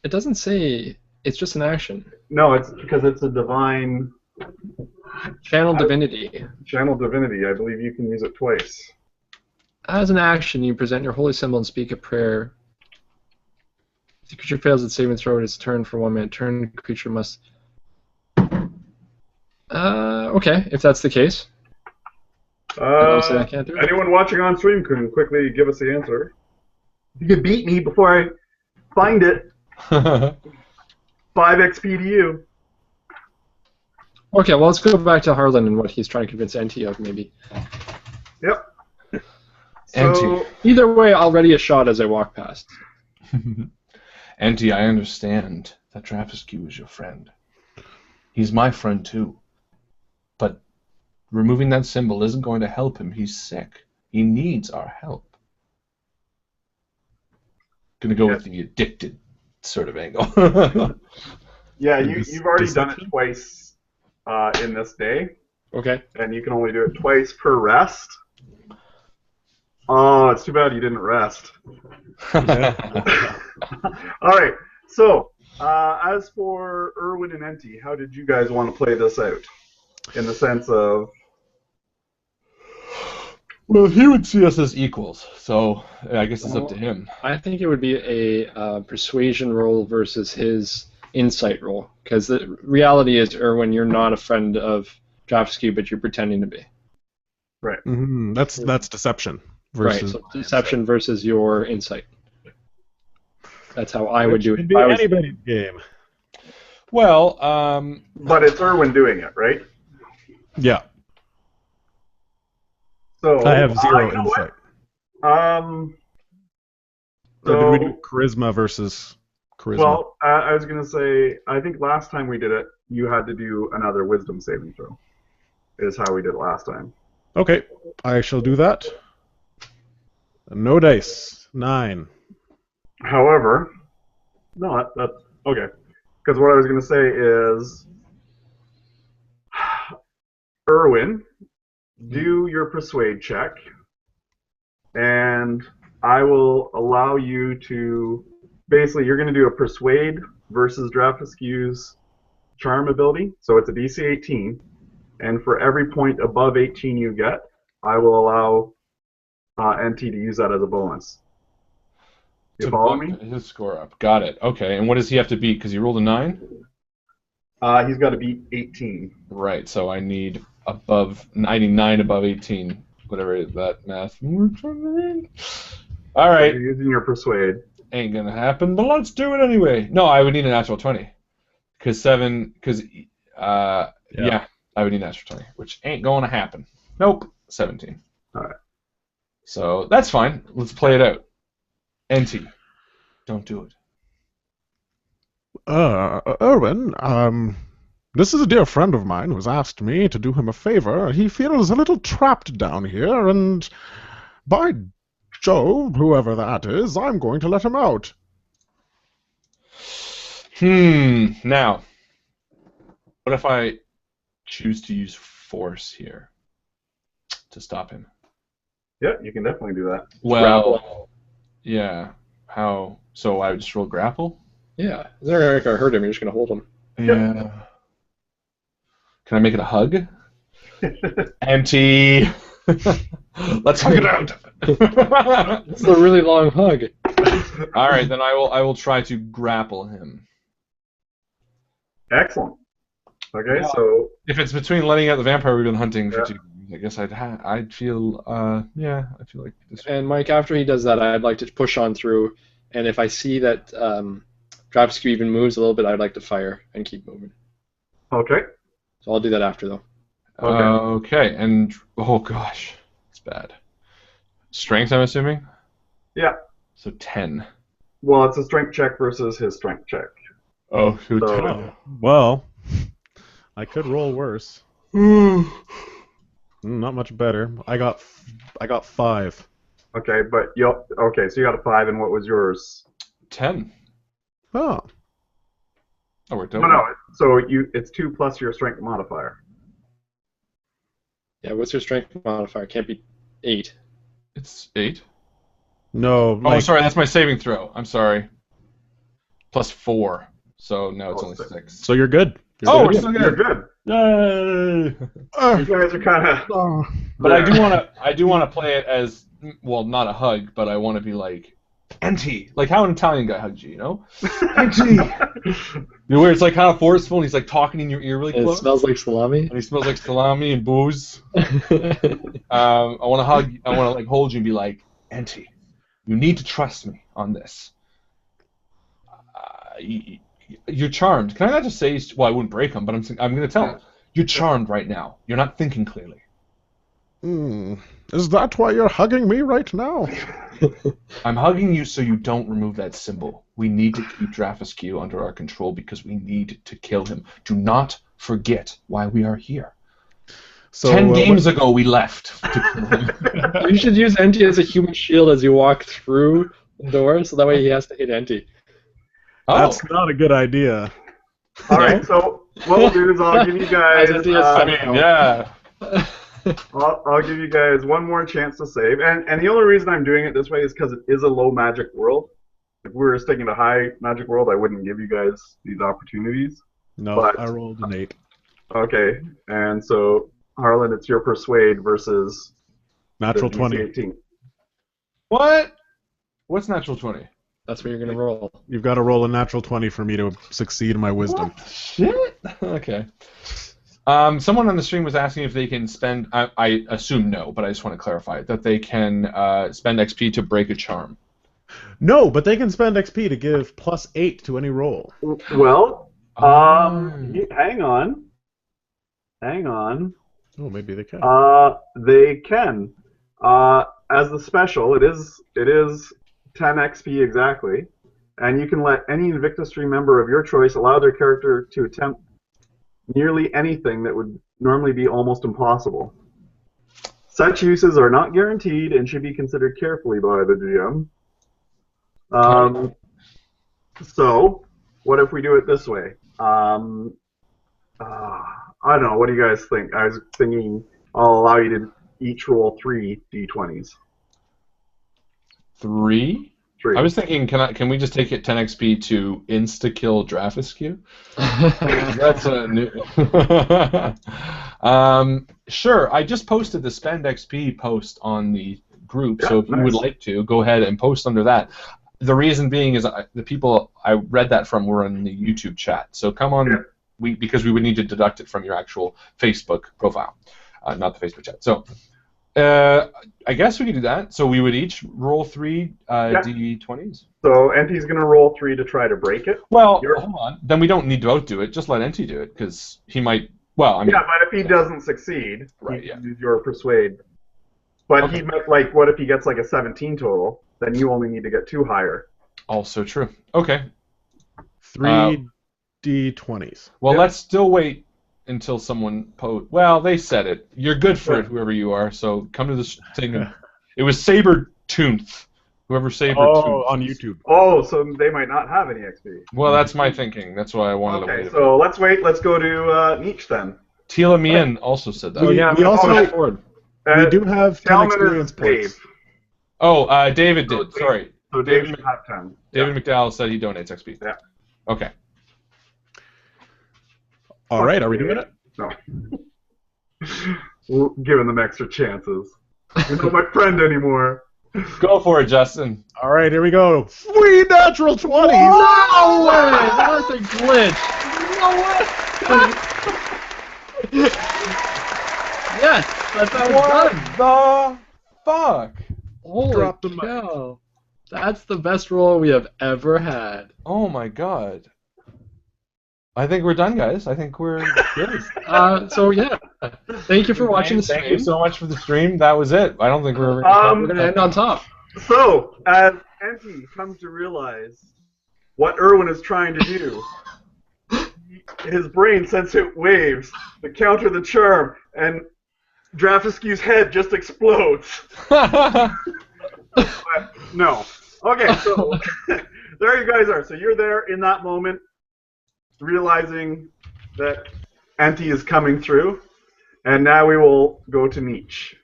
Speaker 2: doesn't say... It's just an action.
Speaker 4: No, it's because it's a divine
Speaker 2: Channel Divinity.
Speaker 4: Channel Divinity. I believe you can use it twice.
Speaker 2: As an action, you present your holy symbol and speak a prayer. If the creature fails its saving throw, its turn for 1 minute. The creature must... okay, if that's the case. I can't do it.
Speaker 4: Anyone watching on stream can quickly give us the answer. You could beat me before I find it. 5 XP to you.
Speaker 2: Okay, well, let's go back to Harlan and what he's trying to convince NT of, maybe.
Speaker 4: Yep.
Speaker 1: NT.
Speaker 2: Either way, I'll ready a shot as I walk past.
Speaker 1: NT, I understand that Draghiscu is your friend. He's my friend too. But removing that symbol isn't going to help him. He's sick. He needs our help. Gonna go with the addicted sort of angle.
Speaker 4: Yeah, you've already done it twice in this day.
Speaker 2: Okay.
Speaker 4: And you can only do it twice per rest. Oh, it's too bad you didn't rest. All right. So, as for Irwin and Enty, how did you guys want to play this out? In the sense of...
Speaker 1: Well, he would see us as equals, so I guess it's up to him.
Speaker 2: I think it would be a persuasion roll versus his insight roll, because the reality is, Irwin, you're not a friend of Draghiscu, but you're pretending to be.
Speaker 4: Right.
Speaker 3: Mm-hmm. That's deception. Versus
Speaker 2: right, so deception versus your insight. That's how I would do it.
Speaker 3: Could be anybody's game.
Speaker 1: Well,
Speaker 4: but it's Irwin doing it, right?
Speaker 3: Yeah.
Speaker 4: So
Speaker 3: I have 0 insight.
Speaker 4: So,
Speaker 3: or did we do charisma versus charisma?
Speaker 4: Well, I was going to say, I think last time we did it, you had to do another wisdom saving throw. Is how we did it last time.
Speaker 3: Okay, I shall do that. No dice. 9.
Speaker 4: However, no, that's okay. Because what I was going to say is, Irwin, do your persuade check, and I will allow you to. Basically, you're going to do a persuade versus Draghiscu's charm ability. So it's a DC 18, and for every point above 18 you get, I will allow NT to use that as a bonus. You follow me?
Speaker 1: His score up. Got it. Okay, and what does he have to beat? Because he rolled a 9?
Speaker 4: He's got to beat 18.
Speaker 1: Right, so I need 99 above 18. Whatever that math works on. All right.
Speaker 4: So you're using your persuade.
Speaker 1: Ain't gonna happen, but let's do it anyway. No, I would need a natural 20. Yeah, I would need a natural 20, which ain't going to happen. Nope, 17.
Speaker 4: All right.
Speaker 1: So that's fine. Let's play it out. NT, don't do it.
Speaker 3: Irwin, this is a dear friend of mine who's asked me to do him a favor. He feels a little trapped down here, and by Jove, whoever that is, I'm going to let him out.
Speaker 1: Now, what if I choose to use force here to stop him?
Speaker 4: Yeah, you can definitely do that.
Speaker 1: Well, yeah. How? So I would just roll grapple?
Speaker 2: Yeah. It's not going to hurt him. You're just going to hold him.
Speaker 1: Yeah. Can I make it a hug? Empty. Let's hug it out.
Speaker 2: It's a really long hug.
Speaker 1: All right, then I will try to grapple him.
Speaker 4: Excellent. Okay,
Speaker 1: Well,
Speaker 4: so
Speaker 1: if it's between letting out the vampire we've been hunting for 2 years, I guess I'd feel I feel like this.
Speaker 2: And Mike, after he does that, I'd like to push on through, and if I see that Draghiscu even moves a little bit, I'd like to fire and keep moving.
Speaker 4: okay.
Speaker 2: So I'll do that after, though.
Speaker 1: Okay, and oh gosh, it's bad. Strength, I'm assuming.
Speaker 4: Yeah.
Speaker 1: So 10.
Speaker 4: Well, it's a strength check versus his strength check.
Speaker 1: Oh, so
Speaker 4: So-
Speaker 1: 10.
Speaker 3: Well, I could roll worse. Not much better. I got 5.
Speaker 4: Okay, but so you got a 5, and what was yours?
Speaker 1: 10.
Speaker 3: Oh.
Speaker 1: That worked out.
Speaker 4: No, so it's 2 plus your strength modifier.
Speaker 2: Yeah, what's your strength modifier? Can't be 8.
Speaker 1: It's 8.
Speaker 3: No.
Speaker 1: Oh, sorry, that's my saving throw. I'm sorry. Plus 4. So no, it's
Speaker 4: Oh,
Speaker 1: only
Speaker 4: 6.
Speaker 1: 6.
Speaker 3: So you're good.
Speaker 1: Oh,
Speaker 3: You're
Speaker 1: we're
Speaker 3: good.
Speaker 1: still
Speaker 4: You're
Speaker 1: good.
Speaker 4: good.
Speaker 1: Yay!
Speaker 4: You guys are kind of.
Speaker 1: But I do want to play it as, well, not a hug, but I want to be like, Enti, like how an Italian guy hugs you, you know? Enti! Where it's like kind of forceful, and he's like talking in your ear really close.
Speaker 2: It smells like salami.
Speaker 1: And he smells like salami and booze. I want to hug, I want to like hold you and be like, Enti, you need to trust me on this. You're charmed. Can I not just say, well, I wouldn't break him, but I'm going to tell him, you're charmed right now. You're not thinking clearly.
Speaker 3: Is that why you're hugging me right now?
Speaker 1: I'm hugging you so you don't remove that symbol. We need to keep Draghiscu under our control because we need to kill him. Do not forget why we are here. So, 10 games ago we left to kill him.
Speaker 2: You should use Enti as a human shield as you walk through the door, so that way he has to hit Enti.
Speaker 3: That's not a good idea.
Speaker 4: All right, so what we'll do is I'll give you guys.
Speaker 1: Yeah.
Speaker 4: I'll give you guys one more chance to save, and the only reason I'm doing it this way is because it is a low magic world. If we were sticking to high magic world, I wouldn't give you guys these opportunities.
Speaker 3: No,
Speaker 4: but,
Speaker 3: I rolled an 8.
Speaker 4: Okay, and so Harlan, it's your persuade versus
Speaker 3: natural 20.
Speaker 4: 18.
Speaker 1: What? What's natural 20?
Speaker 2: That's what you're gonna roll.
Speaker 3: You've got to roll a natural 20 for me to succeed in my wisdom.
Speaker 1: What? Shit. Okay. Someone on the stream was asking if they can spend. I assume no, but I just want to clarify that they can spend XP to break a charm.
Speaker 3: No, but they can spend XP to give +8 to any roll.
Speaker 4: Well, hang on.
Speaker 3: Oh, maybe they can.
Speaker 4: They can. As the special, it is 10 XP exactly, and you can let any Invictus 3 member of your choice allow their character to attempt nearly anything that would normally be almost impossible. Such uses are not guaranteed and should be considered carefully by the GM. So, what if we do it this way? I don't know. What do you guys think? I was thinking I'll allow you to each roll 3 d20s.
Speaker 1: 3? I was thinking, can we just take it 10 XP to insta-kill Draghiscu? That's a new... Sure, I just posted the Spend XP post on the group, so if you would like to, go ahead and post under that. The reason being is the people I read that from were in the YouTube chat, so come on, because we would need to deduct it from your actual Facebook profile, not the Facebook chat. So... I guess we could do that. So we would each roll 3 d20s.
Speaker 4: So Enti's going to roll 3 to try to break it.
Speaker 1: Well, hold on. Then we don't need to outdo it. Just let Enti do it, because he might. Well, I mean.
Speaker 4: Yeah, but if he doesn't succeed, you use your persuade. But he might, like, what if he gets like a 17 total? Then you only need to get 2 higher.
Speaker 1: Also true. Okay.
Speaker 3: 3 d20s.
Speaker 1: Well, let's still wait until someone well, they said it. You're good for it, whoever you are. So come to this thing. It was Saber-Tooth. Whoever Saber-Tooth.
Speaker 3: Oh, on YouTube.
Speaker 4: Oh, so they might not have any XP.
Speaker 1: Well, that's my thinking. That's why I wanted to wait.
Speaker 4: Okay, so let's wait. Let's go to Nietzsche then.
Speaker 1: Tila Mian also said that.
Speaker 3: We also we do have 10 experience points.
Speaker 1: Oh, David did. Sorry.
Speaker 4: So David should have 10.
Speaker 1: David McDowell said he donates XP.
Speaker 4: Yeah.
Speaker 1: Okay.
Speaker 3: All right, are we doing it?
Speaker 4: No. We're giving them extra chances. You're not my friend anymore.
Speaker 1: Go for it, Justin.
Speaker 3: All right, here we go. 3 natural 20s.
Speaker 2: No way! That's a glitch. No way! Yes, that's how it's done.
Speaker 1: The fuck?
Speaker 2: Holy cow. That's the best roll we have ever had.
Speaker 1: Oh my god. I think we're done, guys. I think we're good.
Speaker 2: So yeah, thank you for watching the stream.
Speaker 1: Thank you so much for the stream. That was it. I don't think we're
Speaker 2: going to end on top.
Speaker 4: So, as Enti comes to realize what Erwin is trying to do, his brain sends out waves to counter the charm, and Draghiscu's head just explodes. No. Okay, so there you guys are. So you're there in that moment, realizing that Enti is coming through, and now we will go to Nietzsche.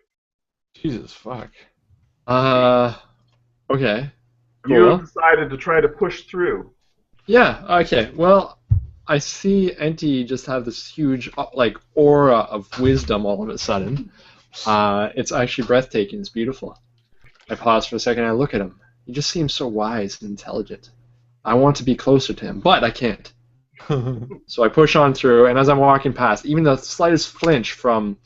Speaker 1: Jesus fuck.
Speaker 2: Okay. Cool.
Speaker 4: You have decided to try to push through.
Speaker 2: Yeah, okay. Well, I see Enti just have this huge like aura of wisdom all of a sudden. It's actually breathtaking. It's beautiful. I pause for a second and I look at him. He just seems so wise and intelligent. I want to be closer to him, but I can't. So I push on through, and as I'm walking past, even the slightest flinch from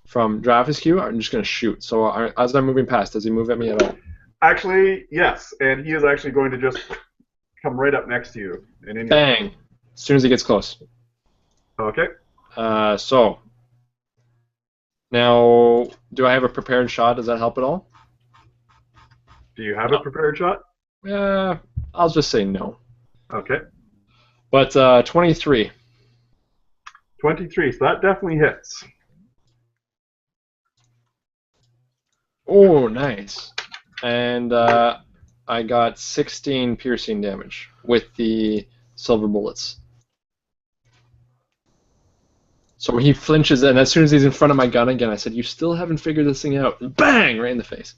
Speaker 2: Draghiscu, I'm just going to shoot. So as I'm moving past, does he move at me at all?
Speaker 4: Actually, yes, and he is actually going to just come right up next to you. And in
Speaker 2: Bang! As soon as he gets close.
Speaker 4: Okay.
Speaker 2: So now, do I have a prepared shot? Does that help at all?
Speaker 4: Do you have a prepared shot?
Speaker 2: I'll just say no.
Speaker 4: Okay.
Speaker 2: But 23.
Speaker 4: 23, so that definitely hits.
Speaker 2: Oh, nice. And I got 16 piercing damage with the silver bullets. So he flinches, and as soon as he's in front of my gun again, I said, "You still haven't figured this thing out." Bang! Right in the face.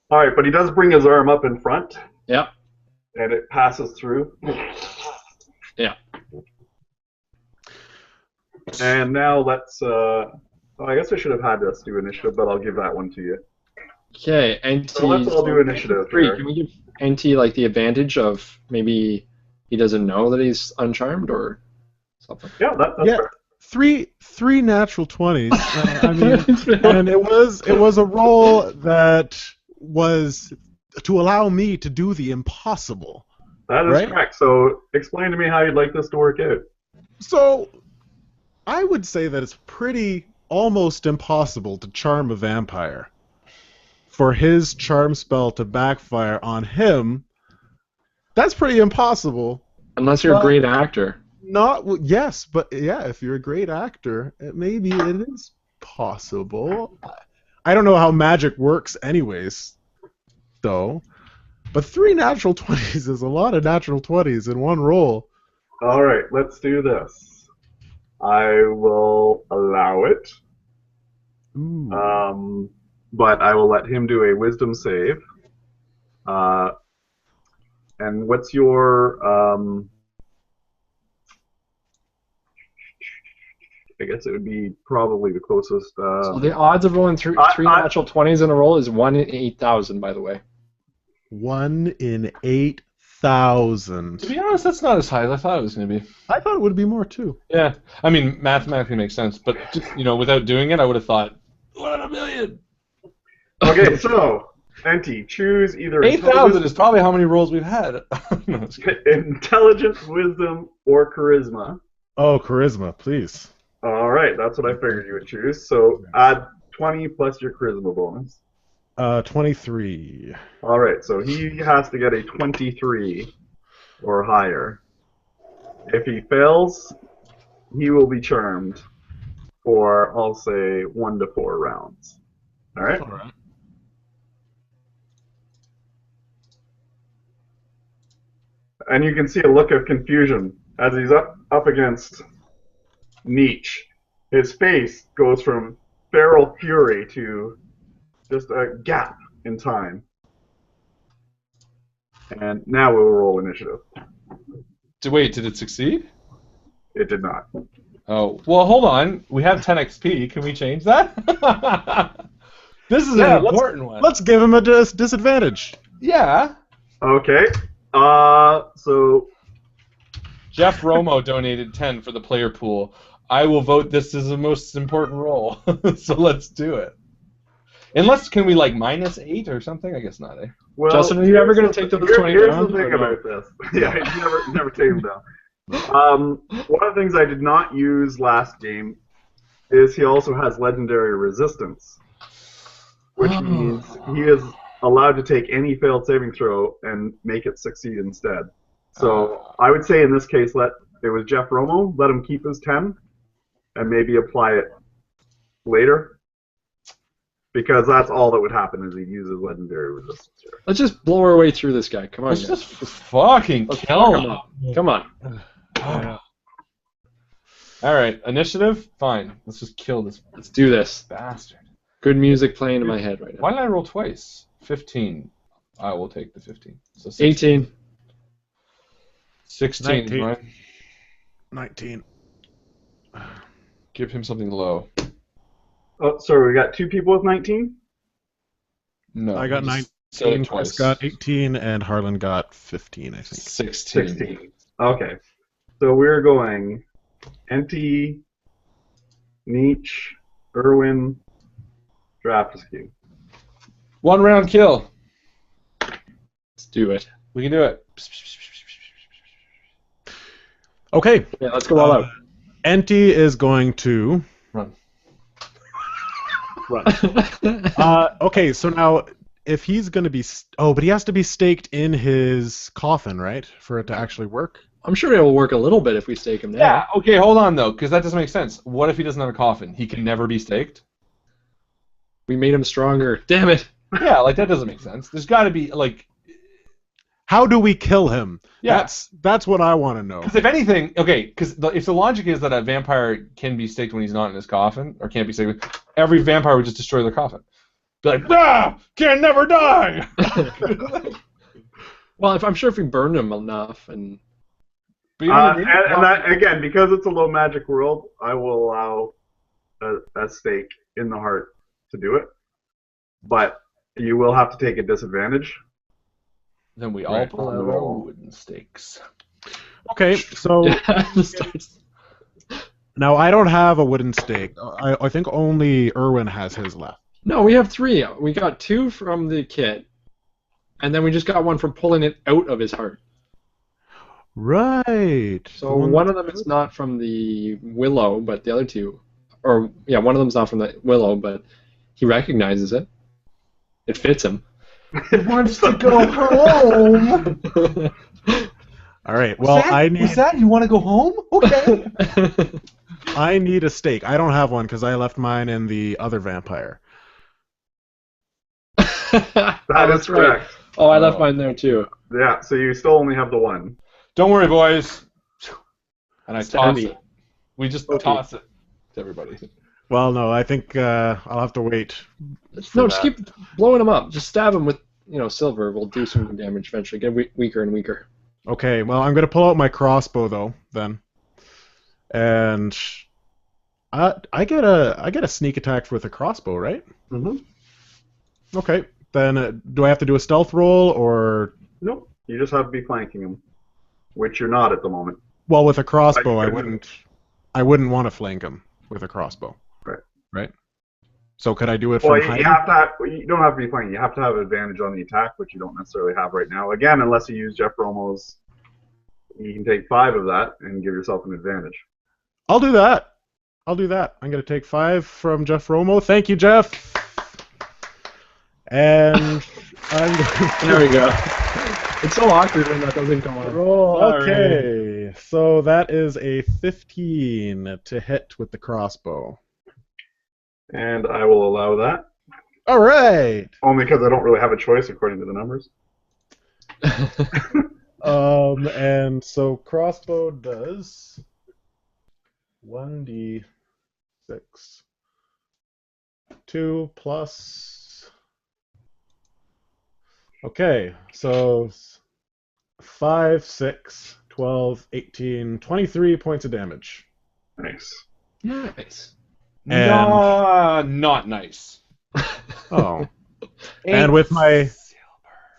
Speaker 4: All right, but he does bring his arm up in front.
Speaker 2: Yep.
Speaker 4: And it passes through.
Speaker 2: Yeah.
Speaker 4: And now let's. I guess I should have had us do initiative, but I'll give that one to you.
Speaker 2: Okay, NT.
Speaker 4: So let's all do initiative. Here.
Speaker 2: Can we give NT like the advantage of maybe he doesn't know that he's uncharmed or something?
Speaker 4: Yeah, that's fair.
Speaker 3: Three natural 20s. I mean, and it was a roll that was to allow me to do the impossible.
Speaker 4: That is correct. So explain to me how you'd like this to work out.
Speaker 3: So I would say that it's pretty almost impossible to charm a vampire. For his charm spell to backfire on him, that's pretty impossible.
Speaker 2: Unless you're a great actor.
Speaker 3: Yes, but yeah, if you're a great actor, maybe it is possible. I don't know how magic works anyways, though. But 3 natural 20s is a lot of natural 20s in one roll.
Speaker 4: All right, let's do this. I will allow it.
Speaker 3: Ooh.
Speaker 4: But I will let him do a wisdom save. And what's your... I guess it would be probably the closest...
Speaker 2: So the odds of rolling three natural 20s in a roll is 1 in 8,000, by the way.
Speaker 3: 1 in 8,000.
Speaker 1: To be honest, that's not as high as I thought it was going to be.
Speaker 3: I thought it would be more, too.
Speaker 1: Yeah. I mean, mathematically makes sense, but, just, without doing it, I would have thought, 1 in a million.
Speaker 4: Okay, so, Enti, choose either...
Speaker 1: 8,000 is probably how many rolls we've had. No,
Speaker 4: intelligence, wisdom, or charisma.
Speaker 3: Oh, charisma, please.
Speaker 4: All right, that's what I figured you would choose. So add 20 plus your charisma bonus.
Speaker 3: 23.
Speaker 4: All right, so he has to get a 23 or higher. If he fails, he will be charmed for, I'll say, 1 to 4 rounds. All right?
Speaker 2: All right.
Speaker 4: And you can see a look of confusion as he's up against Nietzsche. His face goes from feral fury to just a gap in time. And now we'll roll initiative.
Speaker 1: Wait, did it succeed?
Speaker 4: It did not.
Speaker 1: Oh, well, hold on. We have 10 XP. Can we change that? This is an important one.
Speaker 3: Let's give him a disadvantage.
Speaker 1: Yeah.
Speaker 4: Okay. So...
Speaker 1: Jeff Romo donated 10 for the player pool. I will vote this as the most important roll. So let's do it. Unless, can we -8 or something? I guess not, eh?
Speaker 4: Well,
Speaker 2: Justin, are you ever going to take the 20 down?
Speaker 4: Here's the thing about this. Yeah, you never take them down. One of the things I did not use last game is he also has legendary resistance, which means he is allowed to take any failed saving throw and make it succeed instead. So I would say in this case, it was Jeff Romo, let him keep his 10, and maybe apply it later. Because that's all that would happen is he uses legendary resistance here.
Speaker 2: Let's just blow our way through this guy. Come on,
Speaker 1: Let's just fucking kill him.
Speaker 2: Come on.
Speaker 1: Alright, initiative? Fine. Let's just kill this
Speaker 2: Let's do this.
Speaker 1: bastard.
Speaker 2: Good music playing in my head right now.
Speaker 1: Why did I roll twice? 15. I will take the 15. So 16.
Speaker 2: 18.
Speaker 1: 16 is
Speaker 3: 19.
Speaker 1: mine.
Speaker 3: 19.
Speaker 1: Give him something low.
Speaker 4: Oh, sorry, we got 2 people with 19?
Speaker 1: No.
Speaker 3: I got
Speaker 1: you
Speaker 3: 19.
Speaker 1: said it
Speaker 3: Chris
Speaker 1: twice.
Speaker 3: got 18, and Harlan got 15, I think.
Speaker 1: 16.
Speaker 4: 16. Okay. So we're going Enti, Nietzsche, Irwin, Draghiscu.
Speaker 1: 1 round kill.
Speaker 2: Let's do it.
Speaker 1: We can do it.
Speaker 3: Okay.
Speaker 2: Yeah, let's go all out.
Speaker 3: Enti is going to...
Speaker 1: Run.
Speaker 3: Okay, so now, if he's going to be... but he has to be staked in his coffin, right? For it to actually work?
Speaker 2: I'm sure it'll work a little bit if we stake him there.
Speaker 1: Yeah, okay, hold on, though, because that doesn't make sense. What if he doesn't have a coffin? He can never be staked?
Speaker 2: We made him stronger. Damn it.
Speaker 1: Yeah, like, that doesn't make sense. There's got to be, like...
Speaker 3: How do we kill him?
Speaker 1: Yeah.
Speaker 3: That's what I want to know.
Speaker 1: Because if anything, okay, because if the logic is that a vampire can be staked when he's not in his coffin, or can't be staked, every vampire would just destroy their coffin. Be like, can never die!
Speaker 2: Well, I'm sure if we burn him enough and...
Speaker 1: But you know what I mean?
Speaker 4: And that, again, because it's a low magic world, I will allow a stake in the heart to do it. But you will have to take a disadvantage.
Speaker 1: Then we all
Speaker 3: Right.
Speaker 1: pull out our wooden stakes.
Speaker 3: Okay, so now I don't have a wooden stake. I think only Irwin has his left.
Speaker 2: No, we have 3. We got 2 from the kit, and then we just got 1 from pulling it out of his heart.
Speaker 3: Right.
Speaker 2: So one of them is not from the willow, but the other 2, or yeah, one of them's not from the willow, but he recognizes it. It fits him.
Speaker 1: He wants to go home!
Speaker 3: All right. Well, I need.
Speaker 1: Was that? You want to go home? Okay.
Speaker 3: I need a stake. I don't have one because I left mine in the other vampire.
Speaker 4: That is correct.
Speaker 2: Oh, I left mine there too.
Speaker 4: Yeah, so you still only have the 1.
Speaker 1: Don't worry, boys. And I toss
Speaker 2: Stabby.
Speaker 1: it. We just
Speaker 2: Okay.
Speaker 1: toss it to everybody.
Speaker 3: Well, no. I think I'll have to wait.
Speaker 2: No, just keep blowing him up. Just stab him with, silver. We'll do some damage eventually. Get weaker and weaker.
Speaker 3: Okay. Well, I'm gonna pull out my crossbow though. Then, and I get a sneak attack with a crossbow, right?
Speaker 4: Mm-hmm.
Speaker 3: Okay. Then do I have to do a stealth roll or?
Speaker 4: Nope. You just have to be flanking him, which you're not at the moment.
Speaker 3: Well, with a crossbow, I
Speaker 4: couldn't.
Speaker 3: wouldn't want to flank him with a crossbow. Right. So could I do it from
Speaker 4: Well,
Speaker 3: hiding?
Speaker 4: you don't have to be flanking. You have to have advantage on the attack, which you don't necessarily have right now. Again, unless you use Jeff Romo's, you can take 5 of that and give yourself an advantage.
Speaker 3: I'll do that. I'm going to take 5 from Jeff Romo. Thank you, Jeff. And I'm going
Speaker 2: There we go. It's so awkward when that doesn't come on.
Speaker 3: roll. Okay. So that is a 15 to hit with the crossbow.
Speaker 4: And I will allow that.
Speaker 3: All right.
Speaker 4: Only because I don't really have a choice according to the numbers.
Speaker 3: And so crossbow does 1d6. 2 plus. Okay, so 5, 6, 12, 18, 23 points of damage.
Speaker 4: Nice.
Speaker 2: Nice.
Speaker 3: And-
Speaker 1: Not nice.
Speaker 3: Oh. And with my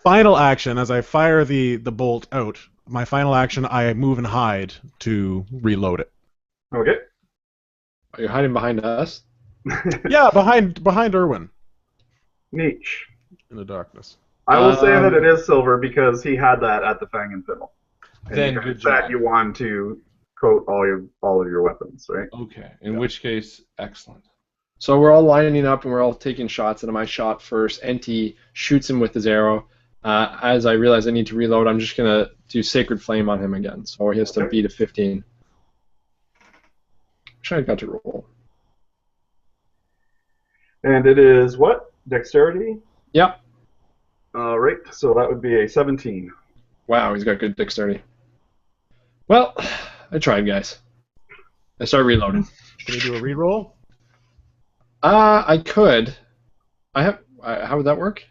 Speaker 3: final action, as I fire the bolt out, my final action, I move and hide to reload it.
Speaker 4: Okay.
Speaker 2: Are you hiding behind us?
Speaker 3: Yeah, behind Irwin
Speaker 4: Nietzsche.
Speaker 3: in the darkness.
Speaker 4: I will say that it is silver because he had that at the Fang and Fiddle. And
Speaker 1: Then
Speaker 4: because
Speaker 1: good
Speaker 4: of that
Speaker 1: job.
Speaker 4: you want to coat all of your weapons, right?
Speaker 1: Okay. In which case, excellent.
Speaker 2: So we're all lining up and we're all taking shots, and I shot first. Enti shoots him with his arrow. As I realize I need to reload, I'm just going to do Sacred Flame on him again. So he has to beat a 15. I'm sure I got to roll.
Speaker 4: And it is what? Dexterity?
Speaker 2: Yep.
Speaker 4: All right, so that would be a 17.
Speaker 2: Wow, he's got good dexterity. Well, I tried, guys. I start reloading.
Speaker 3: Can we do a reroll?
Speaker 2: I could. How would that work?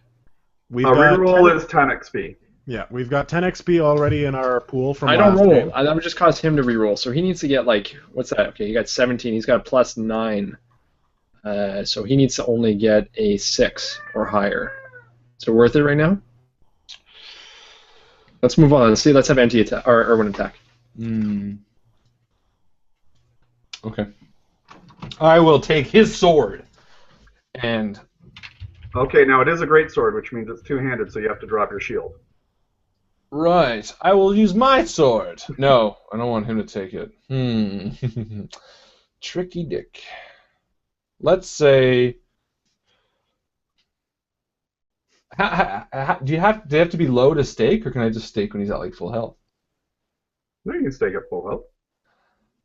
Speaker 3: We've
Speaker 4: A
Speaker 3: got
Speaker 4: reroll
Speaker 3: 10
Speaker 4: is 10 XP.
Speaker 3: Yeah, we've got 10 XP already in our pool from
Speaker 2: I don't
Speaker 3: last
Speaker 2: roll.
Speaker 3: game.
Speaker 2: That would just cause him to re-roll. So he needs to get like, what's that? Okay, he got 17. He's got a plus 9. So he needs to only get a 6 or higher. So worth it right now? Let's move on. Let's see. Let's have anti-attack or Irwin attack.
Speaker 1: Okay. I will take his sword and.
Speaker 4: Okay, now it is a great sword, which means it's two-handed, so you have to drop your shield.
Speaker 1: Right. I will use my sword. No, I don't want him to take it. Tricky dick. Let's say. Do they have to be low to stake, or can I just stake when he's at like full health?
Speaker 4: No, you can stake at full health.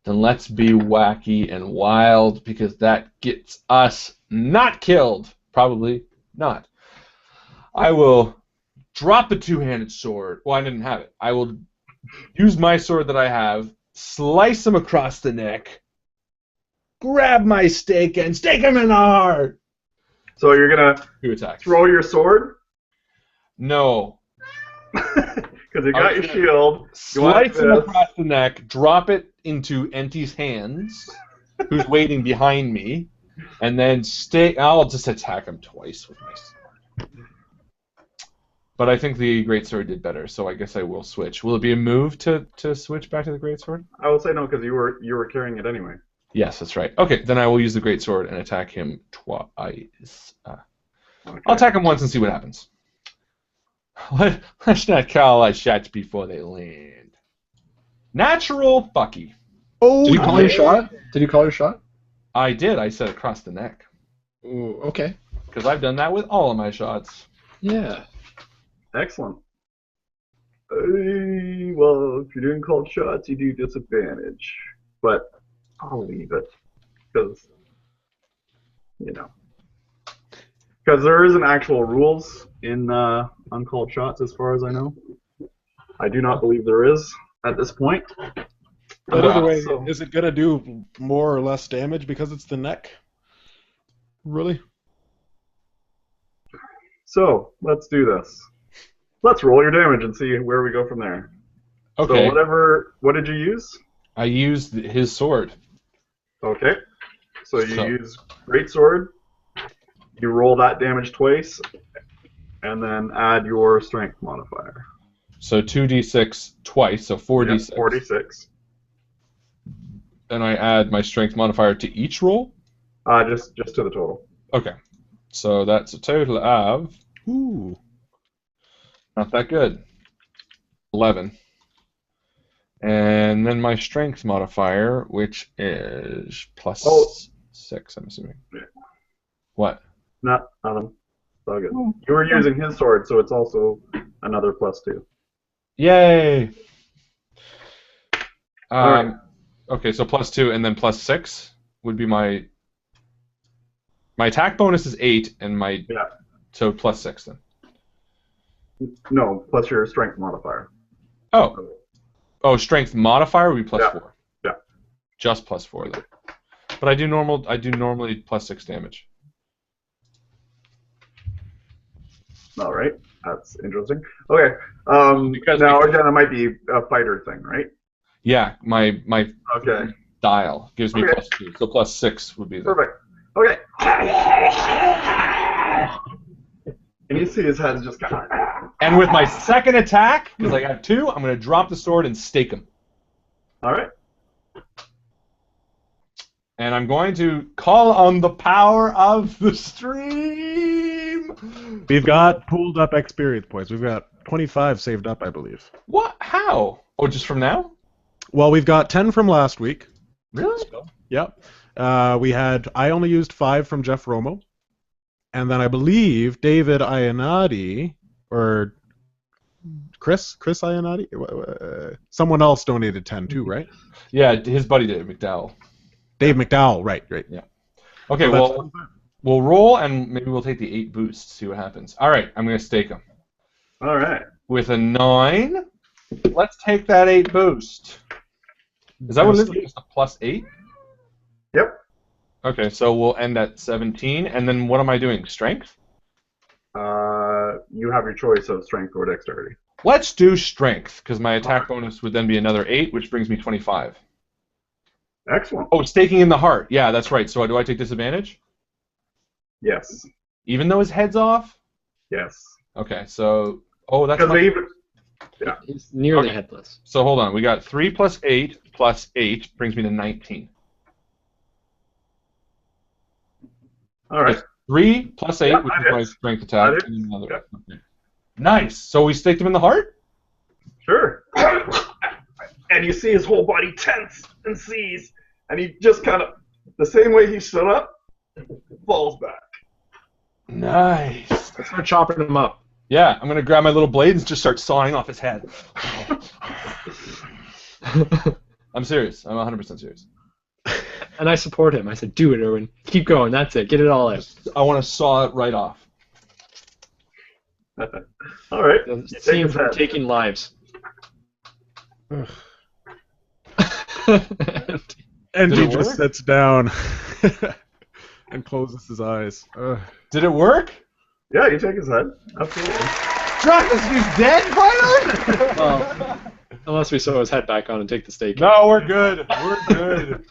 Speaker 1: Then let's be wacky and wild, because that gets us not killed. Probably not. I will drop the two-handed sword. Well, I didn't have it. I will use my sword that I have, slice him across the neck, grab my stake, and stake him in the heart.
Speaker 4: So you're gonna throw your sword?
Speaker 1: No.
Speaker 4: Because you got your shield.
Speaker 1: Slice him across the neck, drop it into Enti's hands, who's waiting behind me, and then I'll just attack him twice with my sword. But I think the greatsword did better, so I guess I will switch. Will it be a move to switch back to the greatsword?
Speaker 4: I will say no, because you were carrying it anyway.
Speaker 1: Yes, that's right. Okay, then I will use the greatsword and attack him twice. Okay. I'll attack him once and see what happens. Let's not call our shots before they land. Natural Bucky.
Speaker 2: Oh, did you call your shot? Did you call your shot?
Speaker 1: I did. I said across the neck.
Speaker 2: Ooh, okay.
Speaker 1: Because I've done that with all of my shots.
Speaker 2: Yeah.
Speaker 4: Excellent. Well, if you're doing called shots, you do disadvantage. But I'll leave it. Because, because there isn't actual rules in uncalled shots as far as I know. I do not believe there is at this point.
Speaker 3: But either way, is it going to do more or less damage because it's the neck? Really?
Speaker 4: So, let's do this. Let's roll your damage and see where we go from there.
Speaker 1: Okay.
Speaker 4: So what did you use?
Speaker 1: I used his sword.
Speaker 4: Okay. So you use greatsword. You roll that damage twice, and then add your strength modifier.
Speaker 1: So 2d6 twice, so 4d6.
Speaker 4: Yep, 46.
Speaker 1: And I add my strength modifier to each roll?
Speaker 4: Just to the total.
Speaker 1: Okay. So that's a total of...
Speaker 3: Ooh.
Speaker 1: Not that good. 11. And then my strength modifier, which is plus 6, I'm assuming.
Speaker 4: Yeah.
Speaker 1: What?
Speaker 4: Nothing. It's all good. You were using his sword, so it's also another +2.
Speaker 1: Yay!
Speaker 4: Right.
Speaker 1: Okay, so +2 and then +6 would be my attack bonus is 8 and my so +6 then.
Speaker 4: No, plus your strength modifier.
Speaker 1: Oh, strength modifier would be +4.
Speaker 4: Yeah.
Speaker 1: Just +4 then. But I do normally +6 damage.
Speaker 4: All right, that's interesting. Okay, now again, it might be a fighter thing, right?
Speaker 1: Yeah, my
Speaker 4: okay
Speaker 1: dial gives me +2, so +6 would be the...
Speaker 4: Perfect. Okay. And you see his head's just kind of...
Speaker 1: And with my second attack, because I got 2, I'm going to drop the sword and stake him.
Speaker 4: All right.
Speaker 1: And I'm going to call on the power of the stream.
Speaker 3: We've got pooled up experience points. We've got 25 saved up, I believe.
Speaker 1: What? How? Oh, just from now?
Speaker 3: Well, we've got 10 from last week.
Speaker 1: Really?
Speaker 3: Yep. I only used 5 from Jeff Romo. And then I believe David Ionati, or Chris Ionati? Someone else donated 10 too, right?
Speaker 1: Yeah, his buddy Dave McDowell.
Speaker 3: Dave McDowell, right.
Speaker 1: Yeah. Okay, so we'll roll and maybe we'll take the 8 boosts, see what happens. All right, I'm going to stake him.
Speaker 4: All right.
Speaker 1: With a 9, let's take that 8 boost. Is that what it is? Just a +8?
Speaker 4: Yep.
Speaker 1: Okay, so we'll end at 17, and then what am I doing? Strength?
Speaker 4: you have your choice of strength or dexterity.
Speaker 1: Let's do strength, because my attack bonus would then be another 8, which brings me 25.
Speaker 4: Excellent.
Speaker 1: Oh, it's taking in the heart. Yeah, that's right. So do I take disadvantage?
Speaker 4: Yes.
Speaker 1: Even though his head's off?
Speaker 4: Yes.
Speaker 1: Okay, so... Oh, that's...
Speaker 4: Yeah.
Speaker 2: He's nearly headless.
Speaker 1: So hold on. We got 3 plus 8 plus 8 brings me to 19.
Speaker 4: All right.
Speaker 1: 3 plus 8, which is my strength attack. And another. Okay. Nice. So we staked him in the heart?
Speaker 4: Sure. And you see his whole body tense and seize, and he just kind of, the same way he stood up, falls back.
Speaker 1: Nice.
Speaker 2: Let's start chopping him up.
Speaker 1: Yeah, I'm going to grab my little blade and just start sawing off his head. I'm serious. I'm 100% serious.
Speaker 2: And I support him. I said, do it, Erwin. Keep going. That's it. Get it all out.
Speaker 1: I want to saw it right off.
Speaker 4: All right.
Speaker 2: Scene from Taking Lives.
Speaker 3: And he just sits down and closes his eyes.
Speaker 1: Did it work?
Speaker 4: Yeah, you take his head. Absolutely.
Speaker 1: Draghiscu's dead, finally?
Speaker 2: Well, unless we sew his head back on and take the stake.
Speaker 1: No, we're good. We're good.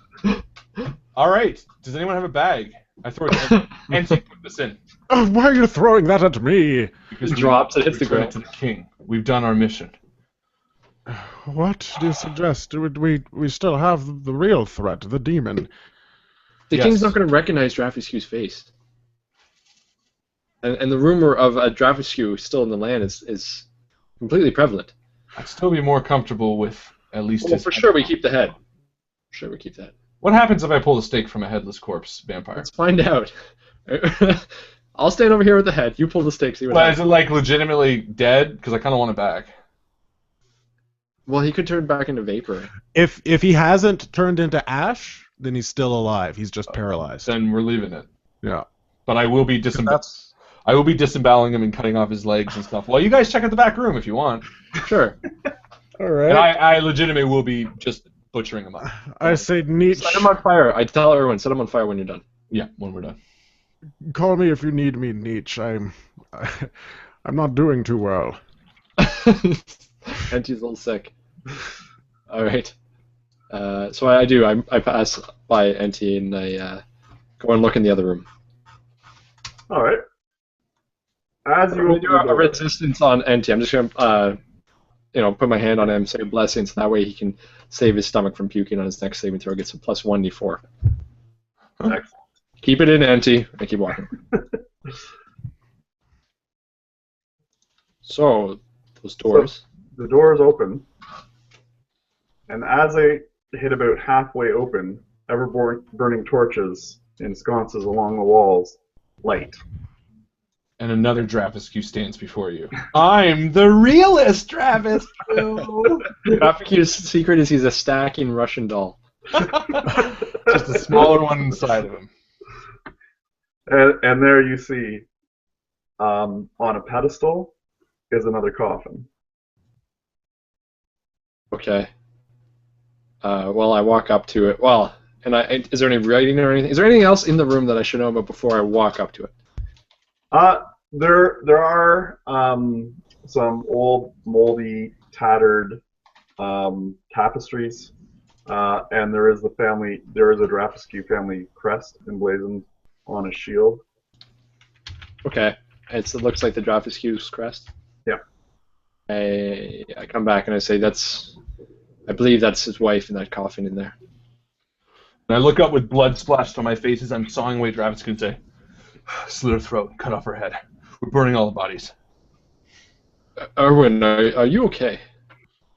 Speaker 1: All right. Does anyone have a bag? I throw it in. And put this in.
Speaker 3: Oh, why are you throwing that at me?
Speaker 1: Because
Speaker 2: It drops, it hits the ground.
Speaker 1: To the king. We've done our mission.
Speaker 3: What do you suggest? We still have the real threat, the demon.
Speaker 2: The king's not going to recognize Draghiscu's face. And the rumor of a Draghiscu still in the land is completely prevalent.
Speaker 1: I'd still be more comfortable with at least his
Speaker 2: for
Speaker 1: head.
Speaker 2: sure we keep the head. For sure we keep that.
Speaker 1: What happens if I pull the stake from a headless corpse vampire?
Speaker 2: Let's find out. I'll stand over here with the head. You pull the stake, see what
Speaker 1: Well,
Speaker 2: happens.
Speaker 1: is it like legitimately dead? Because I kind of want it back.
Speaker 2: Well, he could turn back into vapor.
Speaker 3: If he hasn't turned into ash, then he's still alive. He's just paralyzed.
Speaker 1: Then we're leaving it.
Speaker 3: Yeah.
Speaker 1: But I will be disemboweling him and cutting off his legs and stuff. Well, you guys check out the back room if you want.
Speaker 2: Sure.
Speaker 3: All right.
Speaker 1: And I legitimately will be just butchering him up.
Speaker 3: I say Nietzsche.
Speaker 2: Set him on fire. I tell everyone, set him on fire when you're done.
Speaker 1: Yeah, when we're done.
Speaker 3: Call me if you need me, Nietzsche. I'm not doing too well.
Speaker 2: And he's a little sick. All right. So I do. I pass by NT and I go and look in the other room.
Speaker 4: All right. As you
Speaker 2: I'm going to do a resistance on NT. I'm just going to, put my hand on him, say a blessing, so that way he can save his stomach from puking on his next saving throw. Gets a plus 1d4.
Speaker 4: Excellent.
Speaker 2: Keep it in, NT. I keep walking. So, those doors.
Speaker 4: So the doors open, and as they hit about halfway open, ever-burning torches and sconces along the walls light.
Speaker 1: And another Draghiscu stands before you. I'm the realist Draghiscu!
Speaker 2: Draghiscu's secret is he's a stacking Russian doll.
Speaker 1: Just a smaller one inside of him.
Speaker 4: And there you see, on a pedestal, is another coffin.
Speaker 2: Okay. Well, I walk up to it. Well, is there any writing or anything? Is there anything else in the room that I should know about before I walk up to it?
Speaker 4: There are some old, moldy, tattered tapestries, and there is a Draghiscu family crest emblazoned on a shield.
Speaker 2: Okay. It looks like the Draghiscu's crest.
Speaker 4: Yeah.
Speaker 2: I come back and I say I believe that's his wife in that coffin in there.
Speaker 1: And I look up with blood splashed on my face as I'm sawing away Draghiscu and say, slit her throat, cut off her head. We're burning all the bodies.
Speaker 2: Erwin, are you okay?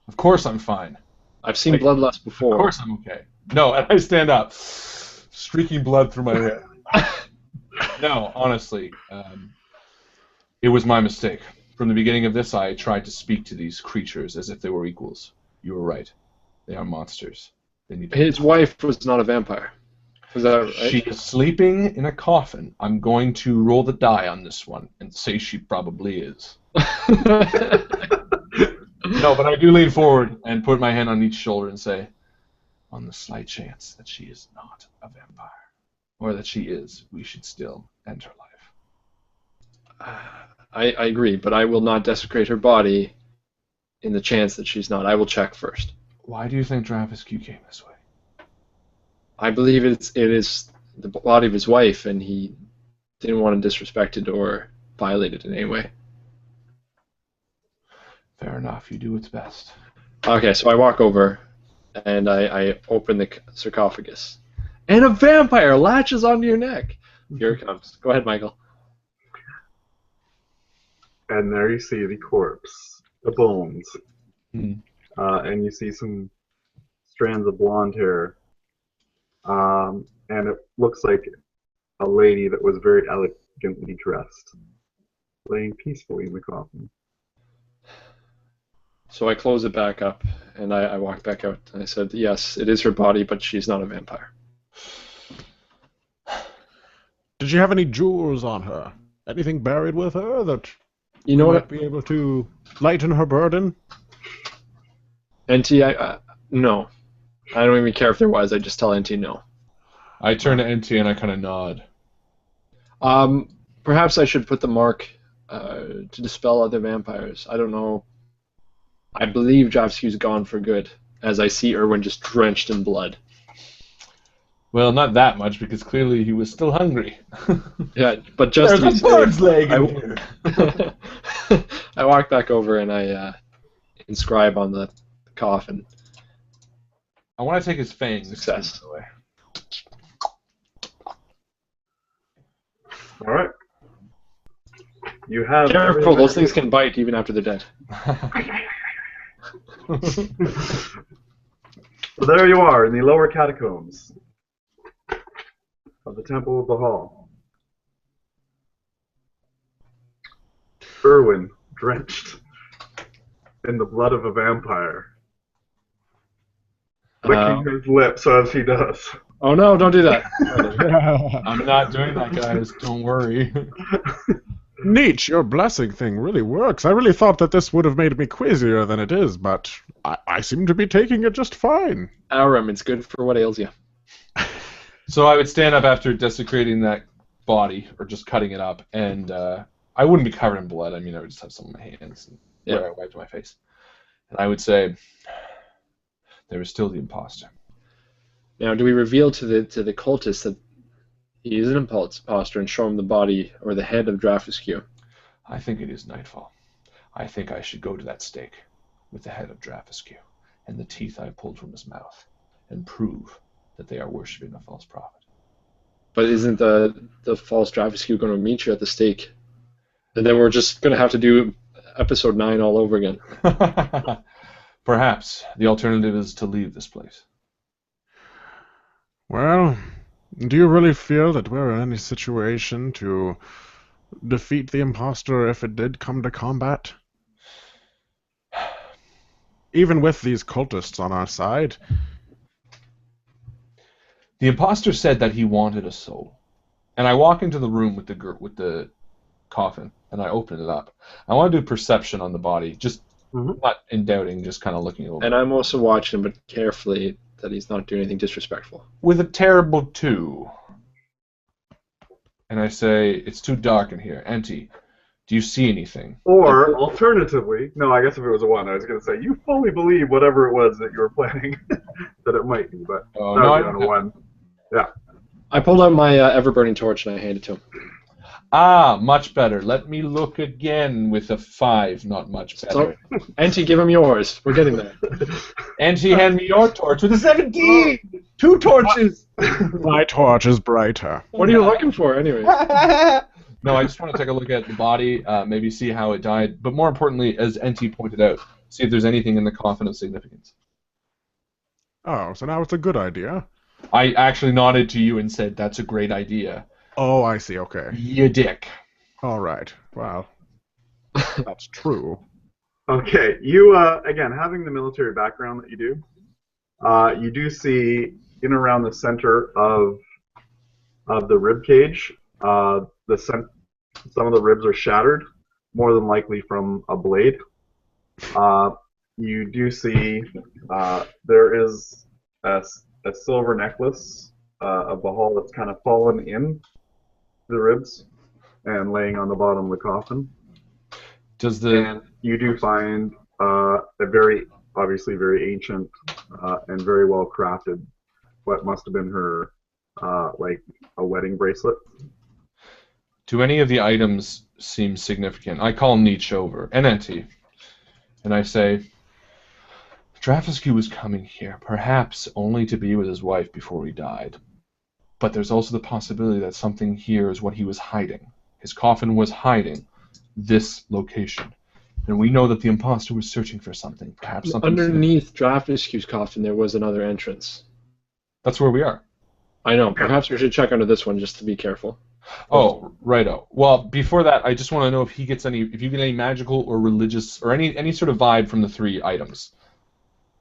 Speaker 1: Of course I'm fine.
Speaker 2: I've seen bloodlust before.
Speaker 1: Of course I'm okay. No, and I stand up, streaking blood through my hair. No, honestly, it was my mistake. From the beginning of this, I tried to speak to these creatures as if they were equals. You were right. They are monsters. They need to...
Speaker 2: His wife was not a vampire. Is that right?
Speaker 1: She is sleeping in a coffin. I'm going to roll the die on this one and say she probably is. No, but I do lean forward and put my hand on each shoulder and say, on the slight chance that she is not a vampire, or that she is, we should still end her life.
Speaker 2: I agree, but I will not desecrate her body in the chance that she's not. I will check first.
Speaker 1: Why do you think Draghiscu came this way?
Speaker 2: I believe it is the body of his wife, and he didn't want to disrespect it or violate it in any way.
Speaker 1: Fair enough. You do what's best.
Speaker 2: Okay, so I walk over, and I open the sarcophagus. And a vampire latches onto your neck. Here it comes. Go ahead, Mycl.
Speaker 4: And there you see the corpse, the bones,
Speaker 1: Hmm.
Speaker 4: and you see some strands of blonde hair. And it looks like a lady that was very elegantly dressed, laying peacefully in the coffin.
Speaker 2: So I close it back up, and I walk back out. And I said, yes, it is her body, but she's not a vampire.
Speaker 3: Did she have any jewels on her? Anything buried with her that
Speaker 2: You know
Speaker 3: might
Speaker 2: what?
Speaker 3: be able to lighten her burden?
Speaker 2: NT, no. I don't even care if there was. I just tell NT no.
Speaker 1: I turn to NT and I kind of nod.
Speaker 2: Perhaps I should put the mark to dispel other vampires. I don't know. I believe Draghiscu's gone for good, as I see Irwin just drenched in blood.
Speaker 1: Well, not that much, because clearly he was still hungry.
Speaker 2: Yeah, but just to be
Speaker 1: There's a bird's leg in
Speaker 2: safe,
Speaker 1: here.
Speaker 2: I walk back over and I inscribe on the coffin.
Speaker 1: I want to take his fangs.
Speaker 2: Success.
Speaker 1: Away.
Speaker 4: All right. You have.
Speaker 2: Careful, those things can bite even after they're dead.
Speaker 4: So there you are in the lower catacombs of the Temple of the Hall. Irwin, drenched in the blood of a vampire, licking his lips as he does.
Speaker 2: Oh no, don't do that.
Speaker 1: I'm not doing that, guys. Don't worry.
Speaker 3: Neat, your blessing thing really works. I really thought that this would have made me queasier than it is, but I seem to be taking it just fine.
Speaker 2: Aram, it's good for what ails you.
Speaker 1: So I would stand up after desecrating that body, or just cutting it up, and I wouldn't be covered in blood. I mean, I would just have some on my hands and where I wiped my face. And I would say, there is still the impostor.
Speaker 2: Now, do we reveal to the cultist that he is an impostor and show him the body or the head of Draghiscu?
Speaker 1: I think it is nightfall. I think I should go to that stake with the head of Draghiscu and the teeth I pulled from his mouth and prove that they are worshipping a false prophet.
Speaker 2: But isn't the false Draghiscu going to meet you at the stake? And then we're just going to have to do episode 9 all over again.
Speaker 1: Perhaps the alternative is to leave this place.
Speaker 3: Well, do you really feel that we're in any situation to defeat the imposter if it did come to combat? Even with these cultists on our side?
Speaker 1: The imposter said that he wanted a soul. And I walk into the room with the coffin, and I open it up. I want to do perception on the body, just not in doubting, just kind of looking over.
Speaker 2: And I'm also watching him, but carefully, that he's not doing anything disrespectful.
Speaker 1: With a terrible 2. And I say, it's too dark in here. Auntie, do you see anything?
Speaker 4: Or, alternatively, no, I guess if it was a 1, I was going to say, you fully believe whatever it was that you were planning that it might be, but
Speaker 1: Oh,
Speaker 4: that
Speaker 1: no,
Speaker 4: would be on a 1. Yeah.
Speaker 2: I pulled out my ever-burning torch and I handed it to him.
Speaker 1: Ah, much better. Let me look again with a 5, not much better.
Speaker 2: So, NT, give him yours. We're getting there.
Speaker 1: Auntie, hand me your torch with a 17! 2 torches!
Speaker 3: My torch is brighter.
Speaker 2: What are you looking for, anyway?
Speaker 1: No, I just want to take a look at the body, maybe see how it died, but more importantly, as NT pointed out, see if there's anything in the coffin of significance.
Speaker 3: Oh, so now it's a good idea.
Speaker 1: I actually nodded to you and said, that's a great idea.
Speaker 3: Oh, I see, okay.
Speaker 1: You dick.
Speaker 3: All right, well, that's true.
Speaker 4: Okay, you, again, having the military background that you do see in around the center of the rib cage, some of the ribs are shattered, more than likely from a blade. You do see there is a silver necklace of Bahal that's kind of fallen in the ribs and laying on the bottom of the coffin.
Speaker 1: Does the
Speaker 4: And you do find a very, obviously very ancient and very well crafted, what must have been her, like a wedding bracelet.
Speaker 1: do any of the items seem significant? I call Nietzsche over, NNT, and I say, Draghiscu was coming here, perhaps only to be with his wife before he died. But there's also the possibility that something here is what he was hiding. His coffin was hiding this location. And we know that the impostor was searching for something. Perhaps something
Speaker 2: Underneath Draghiscu's coffin, there was another entrance.
Speaker 1: That's where we are.
Speaker 2: I know. Perhaps we should check under this one just to be careful.
Speaker 1: Oh, righto. Well, before that, I just want to know if you get any magical or religious or any sort of vibe from the 3 items.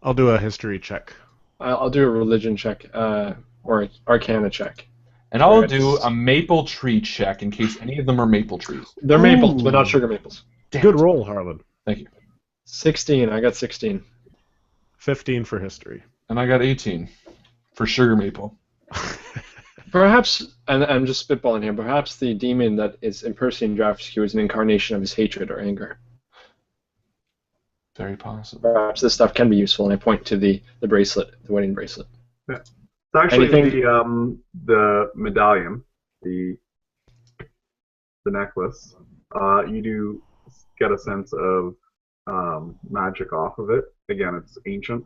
Speaker 3: I'll do a history check.
Speaker 2: I'll do a religion check or arcana check.
Speaker 1: And I'll do a maple tree check in case any of them are maple trees.
Speaker 2: They're maples, but not sugar maples.
Speaker 3: Good roll, Harlan.
Speaker 1: Thank you.
Speaker 2: 16. I got 16.
Speaker 3: 15 for history.
Speaker 1: And I got 18 for sugar maple.
Speaker 2: Perhaps, and I'm just spitballing here, perhaps the demon that is impersonating Draghiscu is an incarnation of his hatred or anger.
Speaker 1: Very possible.
Speaker 2: Perhaps this stuff can be useful, and I point to the bracelet, the wedding bracelet.
Speaker 4: Yeah. It's actually
Speaker 2: Anything?
Speaker 4: the medallion, the necklace. You do get a sense of magic off of it. Again, it's ancient,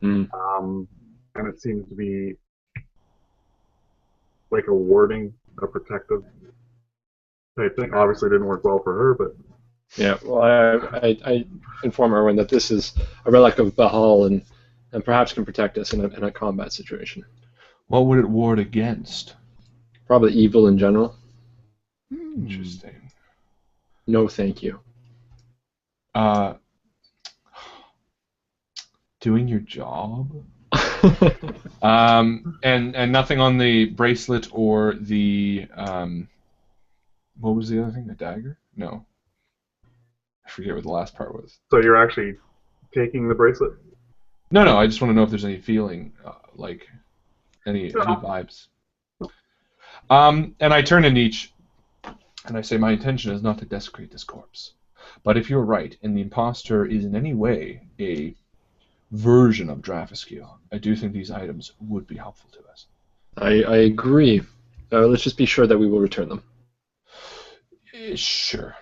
Speaker 4: and it seems to be like a warding, a protective type thing. Obviously, it didn't work well for her, but
Speaker 2: Yeah, well, I inform Erwin that this is a relic of Bahal and perhaps can protect us in a combat situation.
Speaker 1: What would it ward against?
Speaker 2: Probably evil in general.
Speaker 1: Interesting.
Speaker 2: No, thank you.
Speaker 1: Doing your job? And nothing on the bracelet or the what was the other thing? The dagger? No. I forget what the last part was.
Speaker 4: so you're actually taking the bracelet?
Speaker 1: No, I just want to know if there's any feeling, like any vibes. And I turn to Nietzsche, and I say, my intention is not to desecrate this corpse. But if you're right, and the impostor is in any way a version of Draghiscu, I do think these items would be helpful to us.
Speaker 2: I agree. Let's just be sure that we will return them.
Speaker 1: Sure.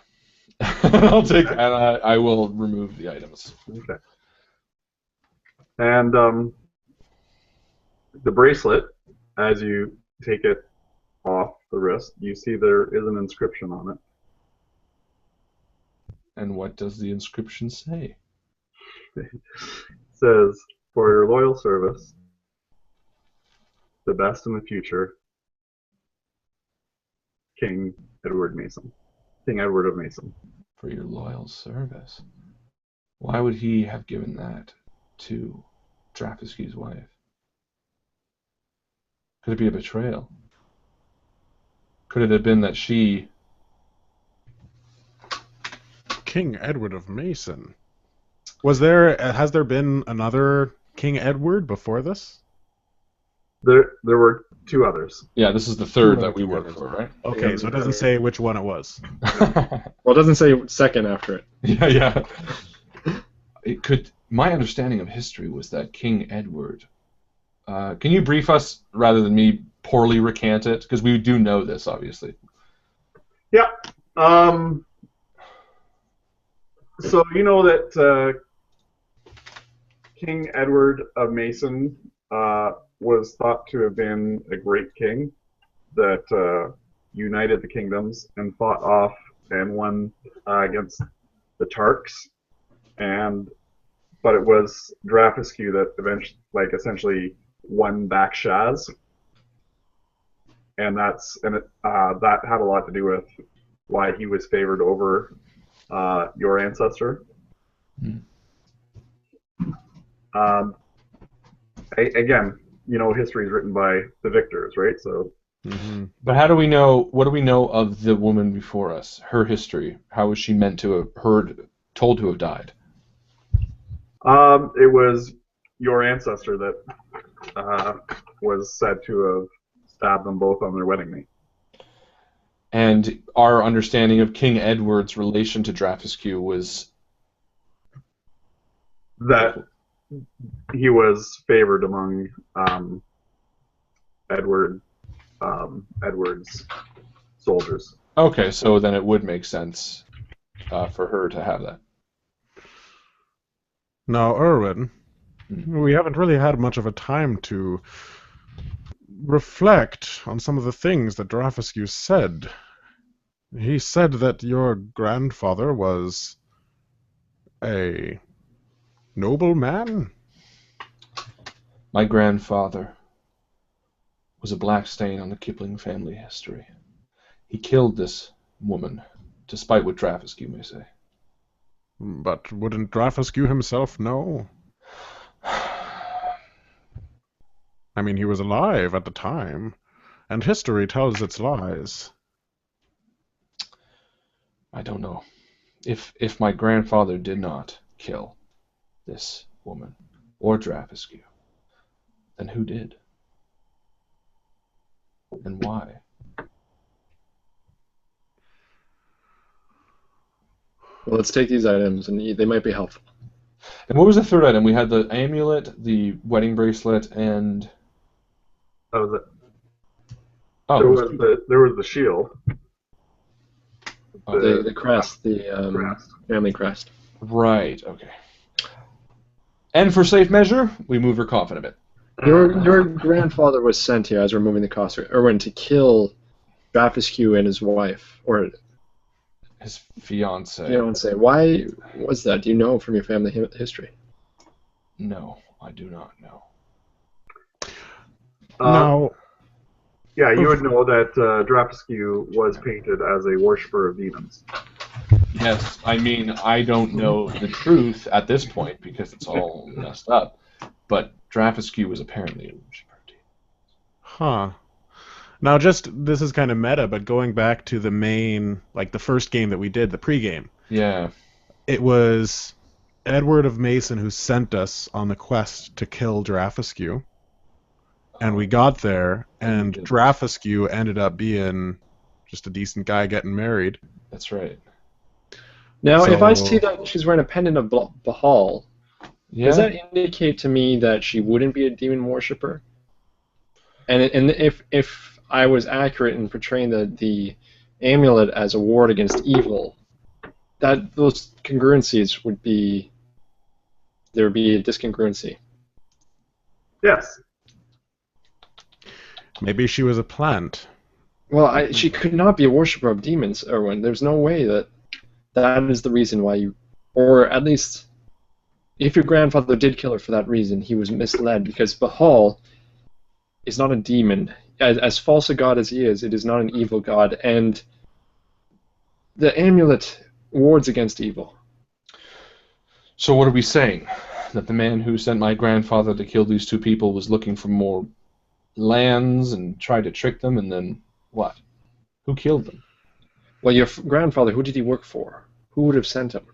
Speaker 1: I'll take, and I will remove the items.
Speaker 4: Okay. And the bracelet, as you take it off the wrist, you see there is an inscription on it.
Speaker 1: And what does the inscription say?
Speaker 4: It says, "For your loyal service, the best in the future, King Edward Mason." King Edward of Mason.
Speaker 1: For your loyal service. Why would he have given that to Draghiscu's wife? Could it be a betrayal? Could it have been that she...
Speaker 3: King Edward of Mason. Has there been another King Edward before this?
Speaker 4: There were 2 others.
Speaker 1: Yeah, this is the 3rd that we worked for, right?
Speaker 3: Okay, so it doesn't say which one it was.
Speaker 2: Well, it doesn't say second after it.
Speaker 1: Yeah. It could. My understanding of history was that King Edward. Can you brief us rather than me poorly recant it? Because we do know this, obviously.
Speaker 4: Yeah. So you know that King Edward of Mason was thought to have been a great king that united the kingdoms and fought off and won against the Turks, but it was Draghiscu that essentially won back Shaz, and that had a lot to do with why he was favored over your ancestor. Again, you know, history is written by the victors, right? So.
Speaker 3: Mm-hmm.
Speaker 1: But how do we know? What do we know of the woman before us? Her history. How was she meant to have told to have died?
Speaker 4: It was your ancestor that was said to have stabbed them both on their wedding night.
Speaker 1: And our understanding of King Edward's relation to Draghiscu was
Speaker 4: that he was favored among Edward's soldiers.
Speaker 1: okay. So then it would make sense for her to have that.
Speaker 3: Now, Erwin, we haven't really had much of a time to reflect on some of the things that Draghiscu said. He said that your grandfather was a noble man?
Speaker 1: My grandfather was a black stain on the Kipling family history. He killed this woman, despite what Draghiscu may say.
Speaker 3: But wouldn't Draghiscu himself know? I mean, he was alive at the time, and history tells its lies.
Speaker 1: I don't know. If my grandfather did not kill this woman, or Draghiscu, then who did? And why?
Speaker 2: Well, let's take these items, and they might be helpful.
Speaker 1: And what was the third item? We had the amulet, the wedding bracelet, and...
Speaker 4: That was it.
Speaker 1: Oh,
Speaker 4: there was the shield.
Speaker 2: The crest, the
Speaker 4: crest.
Speaker 2: family crest.
Speaker 1: Right, okay. And for safe measure, we move her coffin a bit.
Speaker 2: Your grandfather was sent here, as we're moving the coffin, Erwin, to kill Draghiscu and his wife, or
Speaker 1: His fiancée.
Speaker 2: fiance. Why was that? Do you know from your family history?
Speaker 1: No, I do not know.
Speaker 3: Now,
Speaker 4: Yeah, you would know that Draghiscu was painted as a worshipper of demons.
Speaker 1: Yes, I mean, I don't know the truth at this point because it's all messed up, but Draghiscu was apparently a worshiper.
Speaker 3: huh. Now, this is kind of meta, but going back to the main, like the first game that we did, the pregame,
Speaker 1: Yeah.
Speaker 3: it was Edward of Mason who sent us on the quest to kill Draghiscu. And we got there, and Draghiscu ended up being just a decent guy getting married.
Speaker 1: That's right.
Speaker 2: Now, if I
Speaker 3: So-
Speaker 2: see that she's wearing a pendant of Bahal,
Speaker 1: Yeah.
Speaker 2: does that indicate to me that she wouldn't be a demon worshipper? And if I was accurate in portraying the amulet as a ward against evil, that those congruencies would be there would be a discongruency.
Speaker 4: Yes.
Speaker 3: Maybe she was a plant.
Speaker 2: Well, she could not be a worshipper of demons, Erwin. There's no way that is the reason why you, or at least, if your grandfather did kill her for that reason, he was misled, because Bahal is not a demon. As false a god as he is, it is not an evil god, and the amulet wards against evil.
Speaker 1: So what are we saying? That the man who sent my grandfather to kill these two people was looking for more lands and tried to trick them, and then what? Who killed them?
Speaker 2: Well, your grandfather, who did he work for? Who would have sent him?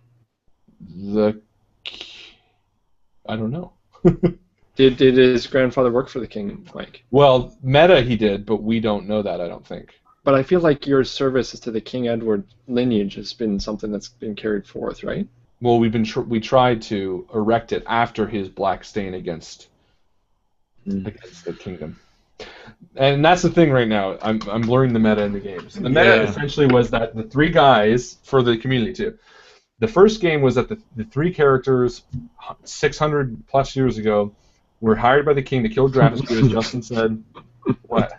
Speaker 1: I don't know.
Speaker 2: Did his grandfather work for the king, Mike?
Speaker 1: Well, meta he did, but we don't know that, I don't think.
Speaker 2: But I feel like your service to the King Edward lineage has been something that's been carried forth, right?
Speaker 1: Well, we tried to erect it after his black stain against the kingdom. And that's the thing right now. I'm learning the meta in the games. The meta essentially was that the three guys, for the community too, the first game was that the three characters 600 plus years ago were hired by the king to kill Draghiscu, as Justin said. What?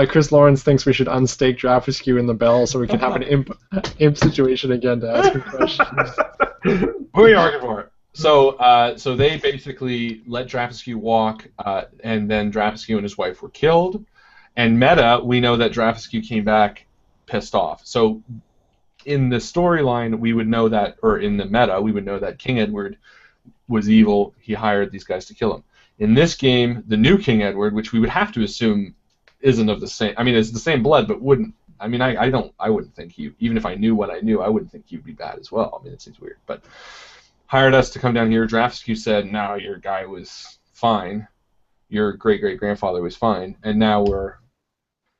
Speaker 2: Chris Lawrence thinks we should unstake Draghiscu in the bell so we can have an imp situation again to ask him questions.
Speaker 1: Who are you arguing for? So they basically let Draghiscu walk, and then Draghiscu and his wife were killed. And meta, we know that Draghiscu came back pissed off. So in the storyline, we would know that, or in the meta, we would know that King Edward was evil. He hired these guys to kill him. In this game, the new King Edward, which we would have to assume isn't of the same. I mean, it's the same blood, but wouldn't. I mean, I wouldn't think he. Even if I knew what I knew, I wouldn't think he would be bad as well. I mean, it seems weird, but hired us to come down here. Draghiscu said, "No, your guy was fine. Your great-great-grandfather was fine," and now we're.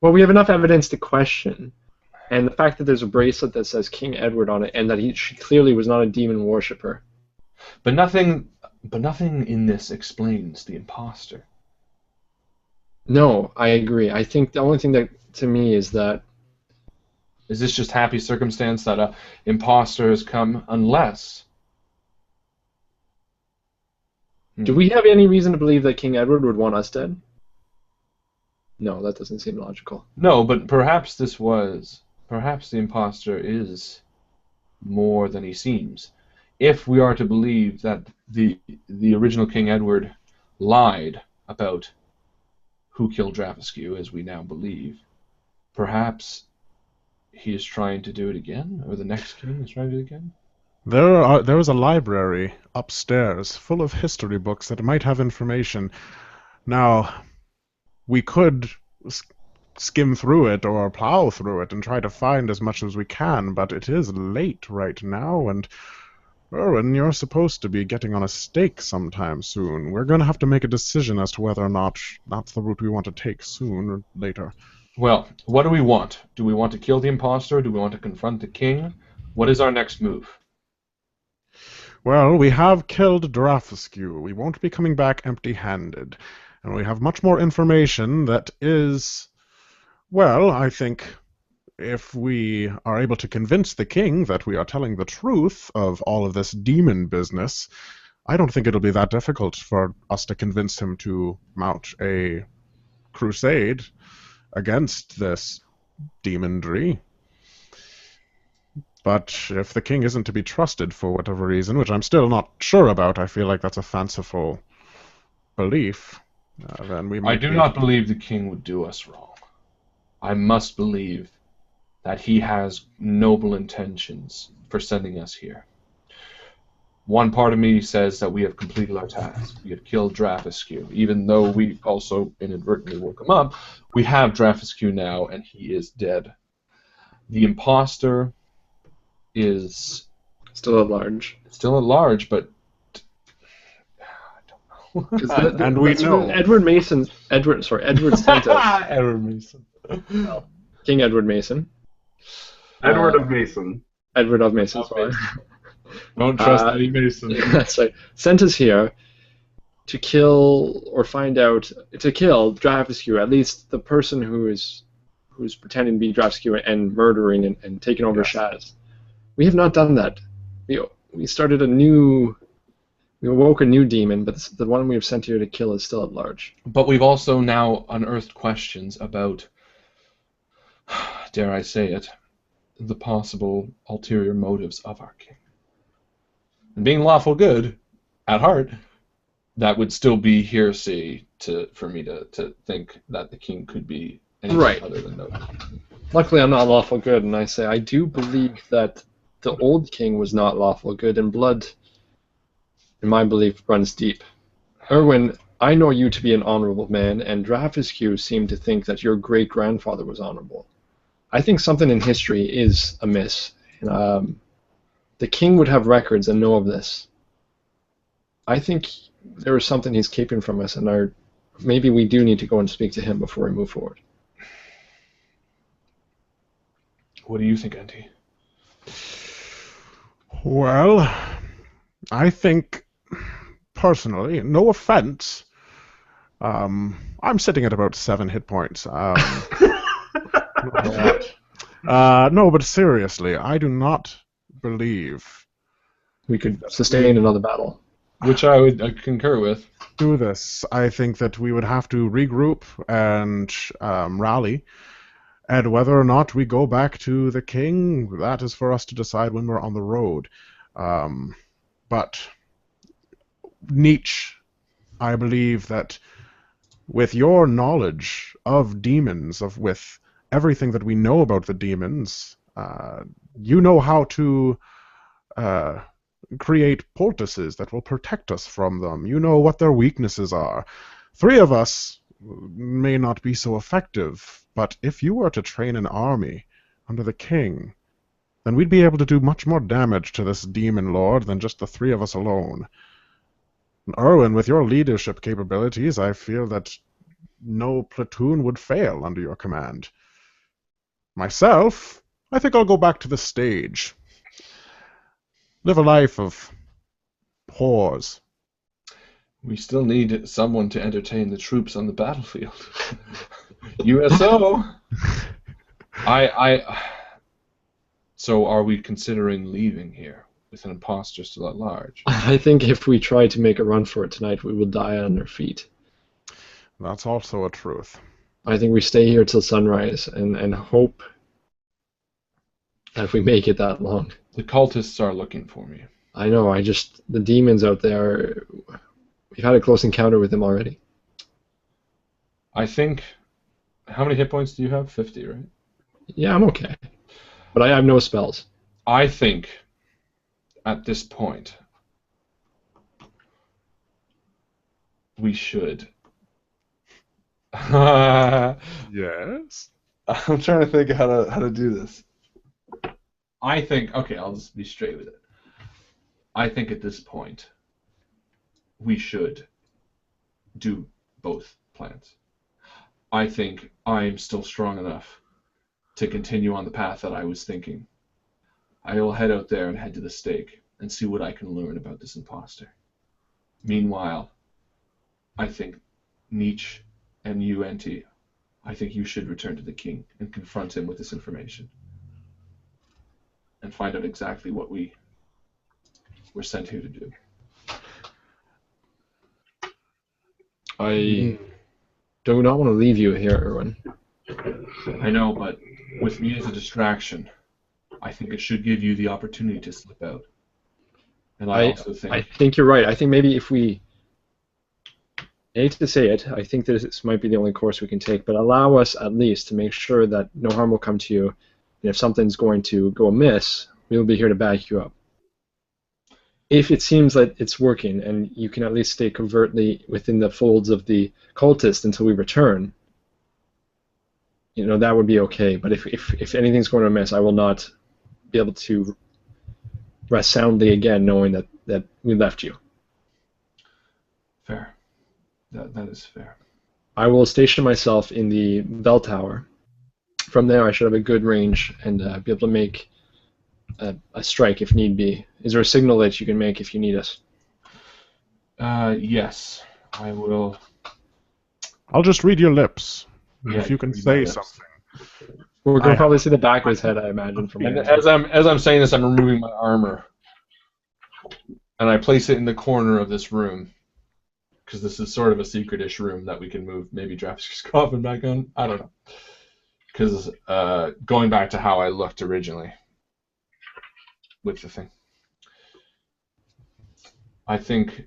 Speaker 2: Well, we have enough evidence to question And the fact that there's a bracelet that says King Edward on it, and that she clearly was not a demon worshipper.
Speaker 1: But nothing in this explains the impostor.
Speaker 2: No, I agree. I think the only thing that, to me, is that...
Speaker 1: Is this just happy circumstance that a impostor has come, unless...
Speaker 2: Do we have any reason to believe that King Edward would want us dead? No, that doesn't seem logical.
Speaker 1: No, but perhaps perhaps the impostor is more than he seems. If we are to believe that the original King Edward lied about who killed Draghiscu, as we now believe, perhaps he is trying to do it again, or the next king is trying to do it again?
Speaker 3: There is a library upstairs full of history books that might have information. Now, we could skim through it or plow through it and try to find as much as we can, but it is late right now, and Erwin, you're supposed to be getting on a stake sometime soon. We're going to have to make a decision as to whether or not that's the route we want to take soon or later.
Speaker 1: Well, what do we want? Do we want to kill the impostor? Do we want to confront the king? What is our next move?
Speaker 3: Well, we have killed Draghiscu. We won't be coming back empty-handed. And we have much more information that is... Well, I think if we are able to convince the king that we are telling the truth of all of this demon business, I don't think it'll be that difficult for us to convince him to mount a crusade against this demonry. But if the king isn't to be trusted for whatever reason, which I'm still not sure about, I feel like that's a fanciful belief, then we might...
Speaker 1: I do not believe the king would do us wrong. I must believe that he has noble intentions for sending us here. One part of me says that we have completed our task. We have killed Draghiscu. Even though we also inadvertently woke him up, we have Draghiscu now, and he is dead. The impostor is...
Speaker 2: Still at large.
Speaker 1: Still at large, but... I don't know.
Speaker 3: And we know...
Speaker 2: Edward Mason... Edward sent us...
Speaker 1: Edward Mason.
Speaker 2: King Edward Mason.
Speaker 4: Edward of Mason.
Speaker 2: Edward of Mason, sorry.
Speaker 1: Don't trust Eddie Mason.
Speaker 2: That's right. Sent us here to kill or find out... To kill Draghiscu, at least the person who's pretending to be Draghiscu and murdering and taking over Shaz. We have not done that. We started a new... We awoke a new demon, but the one we have sent here to kill is still at large.
Speaker 1: But we've also now unearthed questions about, dare I say it, the possible ulterior motives of our king. And being lawful good, at heart, that would still be hearsay for me to think that the king could be anything other than noble.
Speaker 2: Luckily, I'm not lawful good, and I say I do believe that the old king was not lawful good, and blood, in my belief, runs deep. Erwin, I know you to be an honorable man, and Draghiscu seemed to think that your great-grandfather was honorable. I think something in history is amiss. The king would have records and know of this. I think there is something he's keeping from us, and maybe we do need to go and speak to him before we move forward.
Speaker 1: What do you think, Auntie?
Speaker 3: Well, I think, personally, no offense, I'm sitting at about 7 hit points. No, but seriously, I do not believe
Speaker 2: we could sustain another battle.
Speaker 1: Which I concur with.
Speaker 3: Do this. I think that we would have to regroup and rally, and whether or not we go back to the king, that is for us to decide when we're on the road. But Nietzsche, I believe that with your knowledge of demons, with everything that we know about the demons, you know how to create poultices that will protect us from them. You know what their weaknesses are. 3 of us may not be so effective, but if you were to train an army under the king, then we'd be able to do much more damage to this demon lord than just the 3 of us alone. And Erwin, with your leadership capabilities, I feel that no platoon would fail under your command. Myself, I think I'll go back to the stage. Live a life of whores.
Speaker 1: We still need someone to entertain the troops on the battlefield. USO. So are we considering leaving here with an imposter still at large?
Speaker 2: I think if we try to make a run for it tonight, we will die on our feet.
Speaker 3: That's also a truth.
Speaker 2: I think we stay here till sunrise and hope that we make it that long.
Speaker 1: The cultists are looking for me.
Speaker 2: I know, the demons out there, we've had a close encounter with them already.
Speaker 1: I think, how many hit points do you have? 50, right?
Speaker 2: Yeah, I'm okay. But I have no spells.
Speaker 1: I think, at this point, we should.
Speaker 3: Yes?
Speaker 1: I'm trying to think how to do this. I think, okay, I'll just be straight with it. I think at this point, we should do both plans. I think I'm still strong enough to continue on the path that I was thinking. I will head out there and head to the stake and see what I can learn about this imposter. Meanwhile, I think Nietzsche and you, Enti, I think you should return to the king and confront him with this information and find out exactly what we were sent here to do.
Speaker 2: I do not want to leave you here, Erwin.
Speaker 1: I know, but with me as a distraction, I think it should give you the opportunity to slip out. And I also think...
Speaker 2: I think you're right. I think maybe if we... I hate to say it, I think that this might be the only course we can take, but allow us at least to make sure that no harm will come to you, and if something's going to go amiss, we'll be here to back you up. If it seems like it's working, and you can at least stay covertly within the folds of the cultist until we return, you know, that would be okay. But if anything's going to amiss, I will not be able to rest soundly again knowing that we left you.
Speaker 1: Fair. That is fair.
Speaker 2: I will station myself in the bell tower. From there, I should have a good range and be able to make a strike if need be. Is there a signal that you can make if you need us?
Speaker 1: Yes, I will.
Speaker 3: I'll just read your lips.
Speaker 1: Yeah,
Speaker 3: if you can
Speaker 1: read my
Speaker 3: say
Speaker 1: lips.
Speaker 3: something.
Speaker 2: We're going to probably see the back of his head, I imagine. From
Speaker 1: And
Speaker 2: here.
Speaker 1: as I'm saying this, I'm removing my armor, and I place it in the corner of this room, because this is sort of a secret-ish room that we can move maybe Draghiscu's coffin back on. I don't know, because going back to how I looked originally with the thing, I think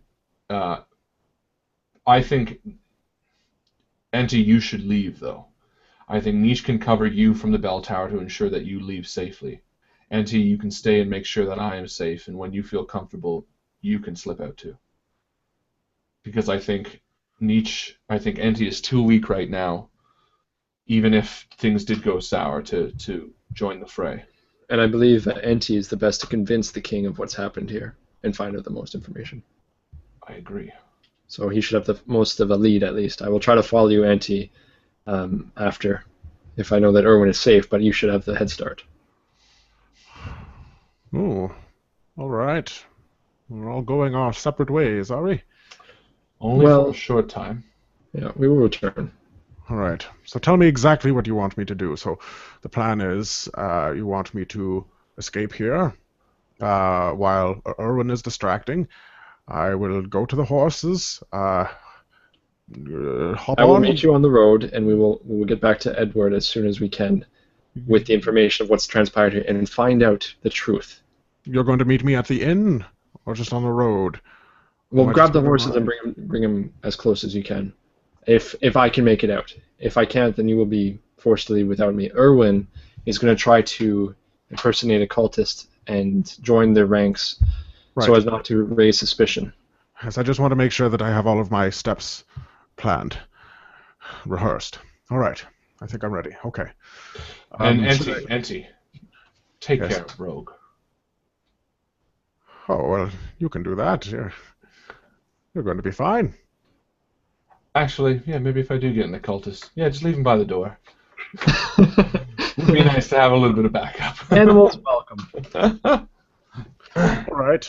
Speaker 1: Enti, you should leave though. I think Niche can cover you from the bell tower to ensure that you leave safely. Enti, you can stay and make sure that I am safe, and when you feel comfortable, you can slip out too. Because I think Enti is too weak right now, even if things did go sour, to join the fray.
Speaker 2: And I believe that Enti is the best to convince the king of what's happened here and find out the most information.
Speaker 1: I agree.
Speaker 2: So he should have the most of a lead, at least. I will try to follow you, Enti, after, if I know that Erwin is safe, but you should have the head start.
Speaker 3: Oh, all right. We're all going our separate ways, are we?
Speaker 1: Only for a short time.
Speaker 2: Yeah, we will return.
Speaker 3: All right. So tell me exactly what you want me to do. So the plan is you want me to escape here while Erwin is distracting. I will go to the horses, hop
Speaker 2: I will
Speaker 3: on.
Speaker 2: meet you on the road, and we will get back to Edward as soon as we can with the information of what's transpired here and find out the truth.
Speaker 3: You're going to meet me at the inn or just on the road?
Speaker 2: We'll grab the horses and bring them as close as you can. If I can make it out. If I can't, then you will be forced to leave without me. Erwin is going to try to impersonate a cultist and join their ranks so as not to raise suspicion.
Speaker 3: Yes, I just want to make sure that I have all of my steps planned, rehearsed. All right. I think I'm ready. Okay.
Speaker 1: And Enti, take care of Rogue.
Speaker 3: Oh, well, you can do that. You're going to be fine.
Speaker 1: Actually, yeah, maybe if I do get in the cultist, yeah, just leave him by the door. It'd be nice to have a little bit of backup.
Speaker 2: Animals welcome.
Speaker 3: All right.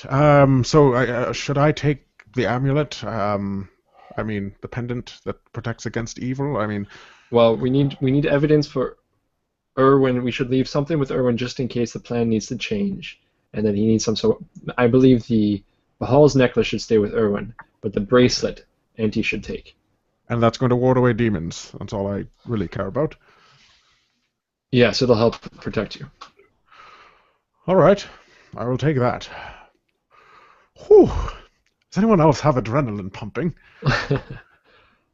Speaker 3: So should I take the amulet? I mean, the pendant that protects against evil. I mean,
Speaker 2: Well, we need evidence for Irwin. We should leave something with Irwin just in case the plan needs to change, and that he needs some sort. I believe the Bahal's necklace should stay with Irwin, but the bracelet Auntie should take.
Speaker 3: and that's going to ward away demons. That's all I really care about.
Speaker 2: Yes, it'll help protect you.
Speaker 3: All right. I will take that. Whew. Does anyone else have adrenaline pumping?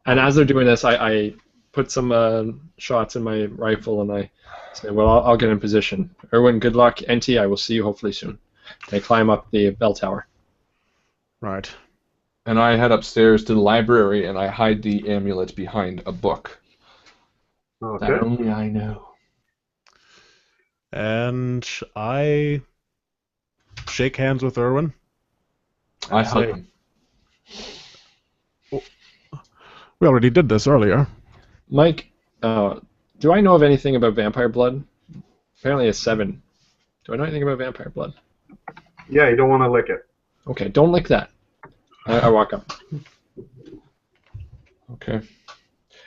Speaker 2: And as they're doing this, I put some shots in my rifle, and I say, well, I'll get in position. Irwin, good luck. Auntie, I will see you hopefully soon. They climb up the bell tower.
Speaker 3: Right.
Speaker 1: And I head upstairs to the library, and I hide the amulet behind a book.
Speaker 4: Okay.
Speaker 1: That only I know.
Speaker 3: And I shake hands with Irwin.
Speaker 1: I hug
Speaker 3: say-
Speaker 1: him.
Speaker 3: We already did this earlier.
Speaker 2: Mike, do I know of anything about vampire blood? Apparently it's 7. Do I know anything about vampire blood?
Speaker 4: Yeah, you don't want to lick it.
Speaker 2: Okay, don't lick that. I walk up.
Speaker 1: Okay.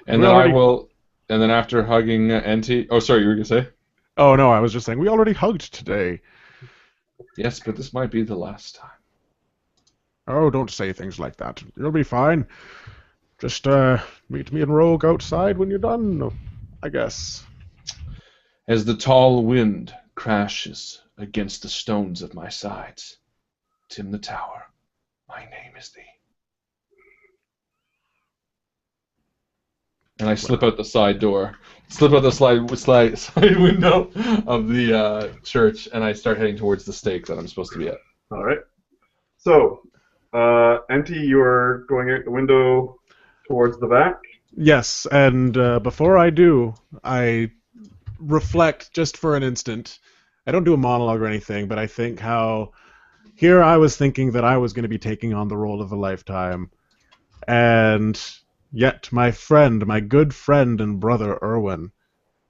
Speaker 1: And
Speaker 3: We
Speaker 1: then
Speaker 3: already-
Speaker 1: I will. And then after hugging Enti. Oh, sorry, you were gonna say?
Speaker 3: Oh, no, I was just saying, we already hugged today.
Speaker 1: Yes, but this might be the last time.
Speaker 3: Oh, don't say things like that. You'll be fine. Just meet me and Rogue outside when you're done, I guess.
Speaker 1: As the tall wind crashes against the stones of my sides, Tim the Tower, my name is thee. And I slip out the side door, slip out the side window of the church, and I start heading towards the stake that I'm supposed to be at.
Speaker 4: All right. So, Enti, you're going out the window towards the back.
Speaker 3: Yes, and before I do, I reflect just for an instant. I don't do a monologue or anything, but I think how here I was thinking that I was going to be taking on the role of a lifetime, and yet my friend, my good friend and brother Irwin,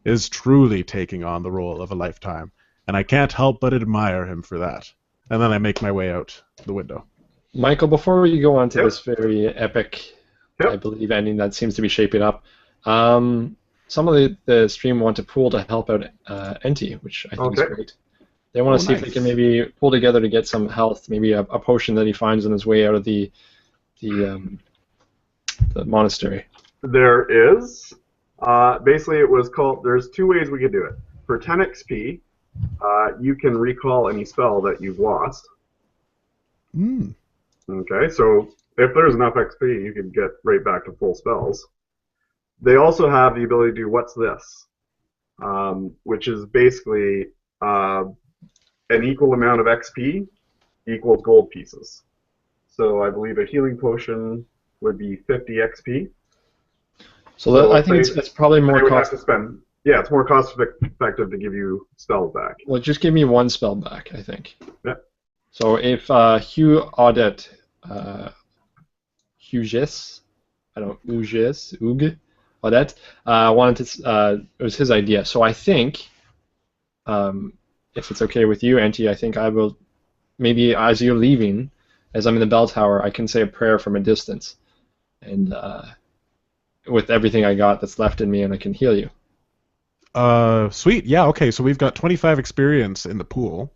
Speaker 3: is truly taking on the role of a lifetime, and I can't help but admire him for that. And then I make my way out the window.
Speaker 2: Michael, before we go on to
Speaker 4: Yep.
Speaker 2: this very epic,
Speaker 4: Yep.
Speaker 2: I believe, ending that seems to be shaping up, some of the stream want to pool to help out Enti, which I think is
Speaker 4: Okay.
Speaker 2: great. They want
Speaker 1: Oh,
Speaker 2: to see if
Speaker 1: nice.
Speaker 2: they can maybe pull together to get some health, maybe a potion that he finds on his way out of the monastery.
Speaker 4: There is. Basically, it was called. There's 2 ways we could do it. For 10 XP, you can recall any spell that you've lost.
Speaker 3: Mm.
Speaker 4: Okay, so if there's enough XP, you can get right back to full spells. They also have the ability to do What's This, which is basically an equal amount of XP equals gold pieces. So I believe a healing potion would be 50 XP.
Speaker 2: So that,
Speaker 4: So
Speaker 2: I think
Speaker 4: they-
Speaker 2: it's probably
Speaker 4: They
Speaker 2: more
Speaker 4: would have
Speaker 2: cost.
Speaker 4: to spend. Yeah, it's more cost effective to give you spells back.
Speaker 2: Well, just give me 1 spell back, I think.
Speaker 4: Yeah.
Speaker 2: So if Hugh Audet, Hughes, I don't Ug Audet, wanted to, it was his idea. So I think, if it's okay with you, Auntie, I think I will, maybe as you're leaving, as I'm in the bell tower, I can say a prayer from a distance, and with everything I got that's left in me, and I can heal you.
Speaker 3: Sweet. Yeah, okay, so we've got 25 experience in the pool.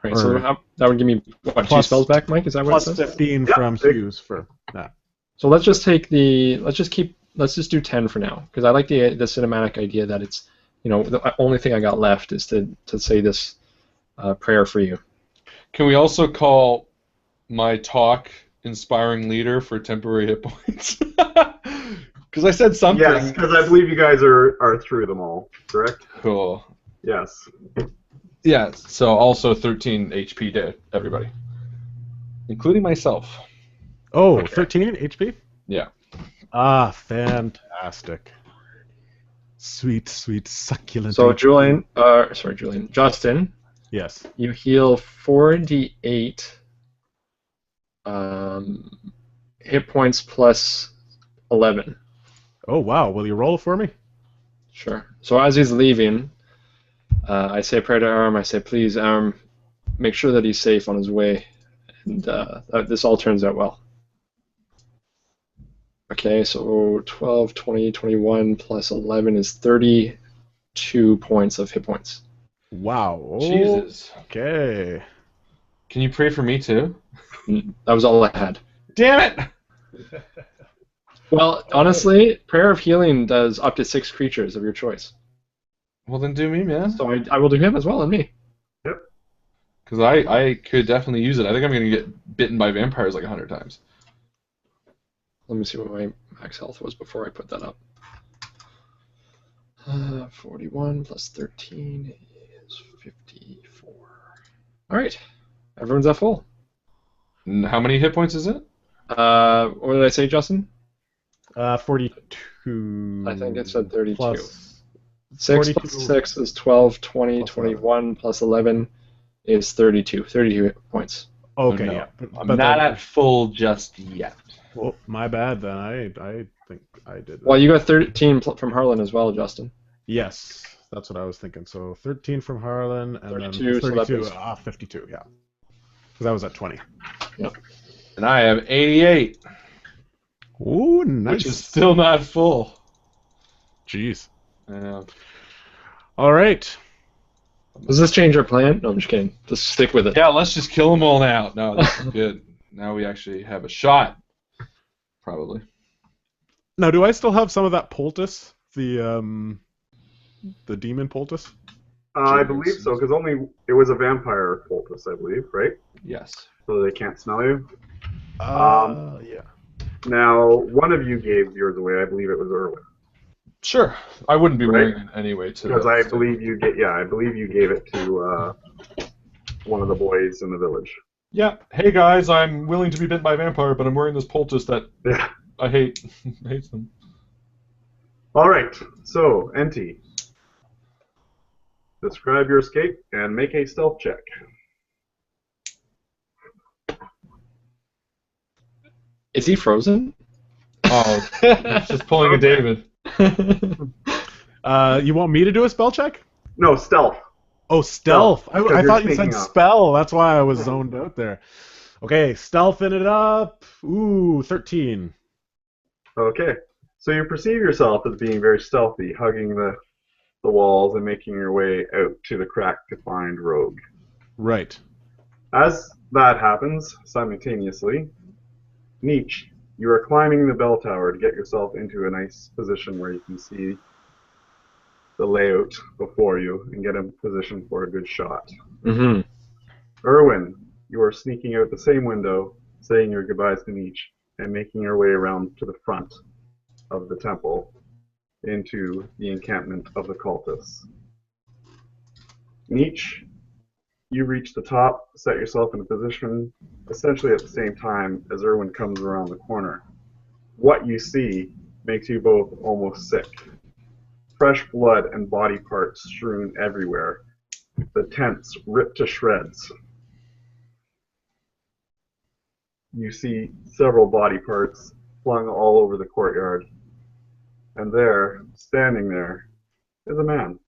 Speaker 2: Right, so that would give me, what, 2
Speaker 3: Plus-
Speaker 2: spells back, Mike? Is that what it
Speaker 3: Plus
Speaker 2: says?
Speaker 3: 15
Speaker 4: Yeah,
Speaker 3: from
Speaker 4: big.
Speaker 3: Hughes for that.
Speaker 2: So let's just take let's just do 10 for now, because I like the cinematic idea that it's, the only thing I got left is to say this prayer for you.
Speaker 1: Can we also call my talk inspiring leader for temporary hit points? Because I said something.
Speaker 4: Yes, because I believe you guys are through them all, correct?
Speaker 1: Cool.
Speaker 4: Yes.
Speaker 1: Yeah, so also 13 HP to everybody, including myself.
Speaker 3: Oh,
Speaker 4: Okay.
Speaker 3: 13 HP?
Speaker 1: Yeah.
Speaker 3: Ah, fantastic. Sweet, sweet, succulent.
Speaker 2: So
Speaker 3: HP.
Speaker 2: Justin,
Speaker 3: Yes.
Speaker 2: you heal 4d8 hit points plus 11.
Speaker 3: Oh, wow. Will you roll for me?
Speaker 2: Sure. So as he's leaving, I say a prayer to Arm. I say, please, Arm, make sure that he's safe on his way. And this all turns out well. Okay, so 12, 20, 21 plus 11 is 32 points of hit points.
Speaker 3: Wow.
Speaker 1: Jesus.
Speaker 3: Okay.
Speaker 1: Can you pray for me too?
Speaker 2: That was all I had.
Speaker 1: Damn it!
Speaker 2: Well, honestly, Prayer of Healing does up to 6 creatures of your choice.
Speaker 1: Well, then do me, man.
Speaker 2: So I will do him as well, and me.
Speaker 4: Yep.
Speaker 1: Because I could definitely use it. I think I'm going to get bitten by vampires like 100 times.
Speaker 2: Let me see what my max health was before I put that up. 41 plus 13 is 54. All right. Everyone's at full.
Speaker 1: And how many hit points is it?
Speaker 2: What did I say, Justin?
Speaker 3: 42.
Speaker 2: I think it said 32.
Speaker 3: Plus
Speaker 2: 6
Speaker 3: 42
Speaker 2: plus 6 is 12, 20,
Speaker 3: plus
Speaker 2: 21 plus 11 is 32. 32 hit points.
Speaker 3: Okay,
Speaker 1: Oh, no.
Speaker 3: yeah.
Speaker 1: I'm
Speaker 3: But
Speaker 1: not
Speaker 3: that-
Speaker 1: at full just yet.
Speaker 3: Well, my bad then. I think I did that.
Speaker 2: Well, you got 13 from Harlan as well, Justin.
Speaker 3: Yes, that's what I was thinking. So 13 from Harlan, and
Speaker 2: 32,
Speaker 3: then
Speaker 2: so that
Speaker 3: 32.
Speaker 2: makes-
Speaker 3: 52, yeah. Because I was at 20.
Speaker 1: And I have 88,
Speaker 3: Ooh, nice.
Speaker 1: which is still not full.
Speaker 3: Jeez.
Speaker 1: Yeah.
Speaker 3: All right.
Speaker 2: Does this change our plan? No, I'm just kidding. Just stick with it.
Speaker 1: Yeah, let's just kill them all now. No, this is good. Now we actually have a shot. Probably.
Speaker 3: Now, do I still have some of that poultice? The demon poultice?
Speaker 4: I believe so, because it was a vampire poultice, I believe, right?
Speaker 1: Yes.
Speaker 4: So they can't smell you.
Speaker 3: Yeah.
Speaker 4: Now, one of you gave yours away. I believe it was Erwin,
Speaker 1: Sure. I wouldn't be
Speaker 4: Right.
Speaker 1: wearing it anyway.
Speaker 4: because I believe you gave it to one of the boys in the village.
Speaker 1: Yeah. Hey guys, I'm willing to be bitten by a vampire, but I'm wearing this poultice that
Speaker 4: Yeah.
Speaker 1: I hate. I hate them.
Speaker 4: All right. So, Enti, describe your escape and make a stealth check.
Speaker 2: Is he frozen?
Speaker 1: Oh, it's just pulling a David.
Speaker 3: You want me to do a spell check?
Speaker 4: No, stealth.
Speaker 3: Oh, stealth.
Speaker 4: Because
Speaker 3: I
Speaker 4: you're
Speaker 3: thought you said
Speaker 4: sneaking up.
Speaker 3: spell. That's why I was zoned out there. Okay, stealthing it up. Ooh, 13.
Speaker 4: Okay. So you perceive yourself as being very stealthy, hugging the walls and making your way out to the crack to find Rogue.
Speaker 3: Right.
Speaker 4: As that happens, simultaneously, Nietzsche, you are climbing the bell tower to get yourself into a nice position where you can see the layout before you and get in position for a good shot.
Speaker 2: Mm-hmm.
Speaker 4: Erwin, you are sneaking out the same window, saying your goodbyes to Nietzsche, and making your way around to the front of the temple into the encampment of the cultists. Nietzsche, you reach the top, set yourself in a position essentially at the same time as Erwin comes around the corner. What you see makes you both almost sick. Fresh blood and body parts strewn everywhere. The tents ripped to shreds. You see several body parts flung all over the courtyard. And there, standing there, is a man.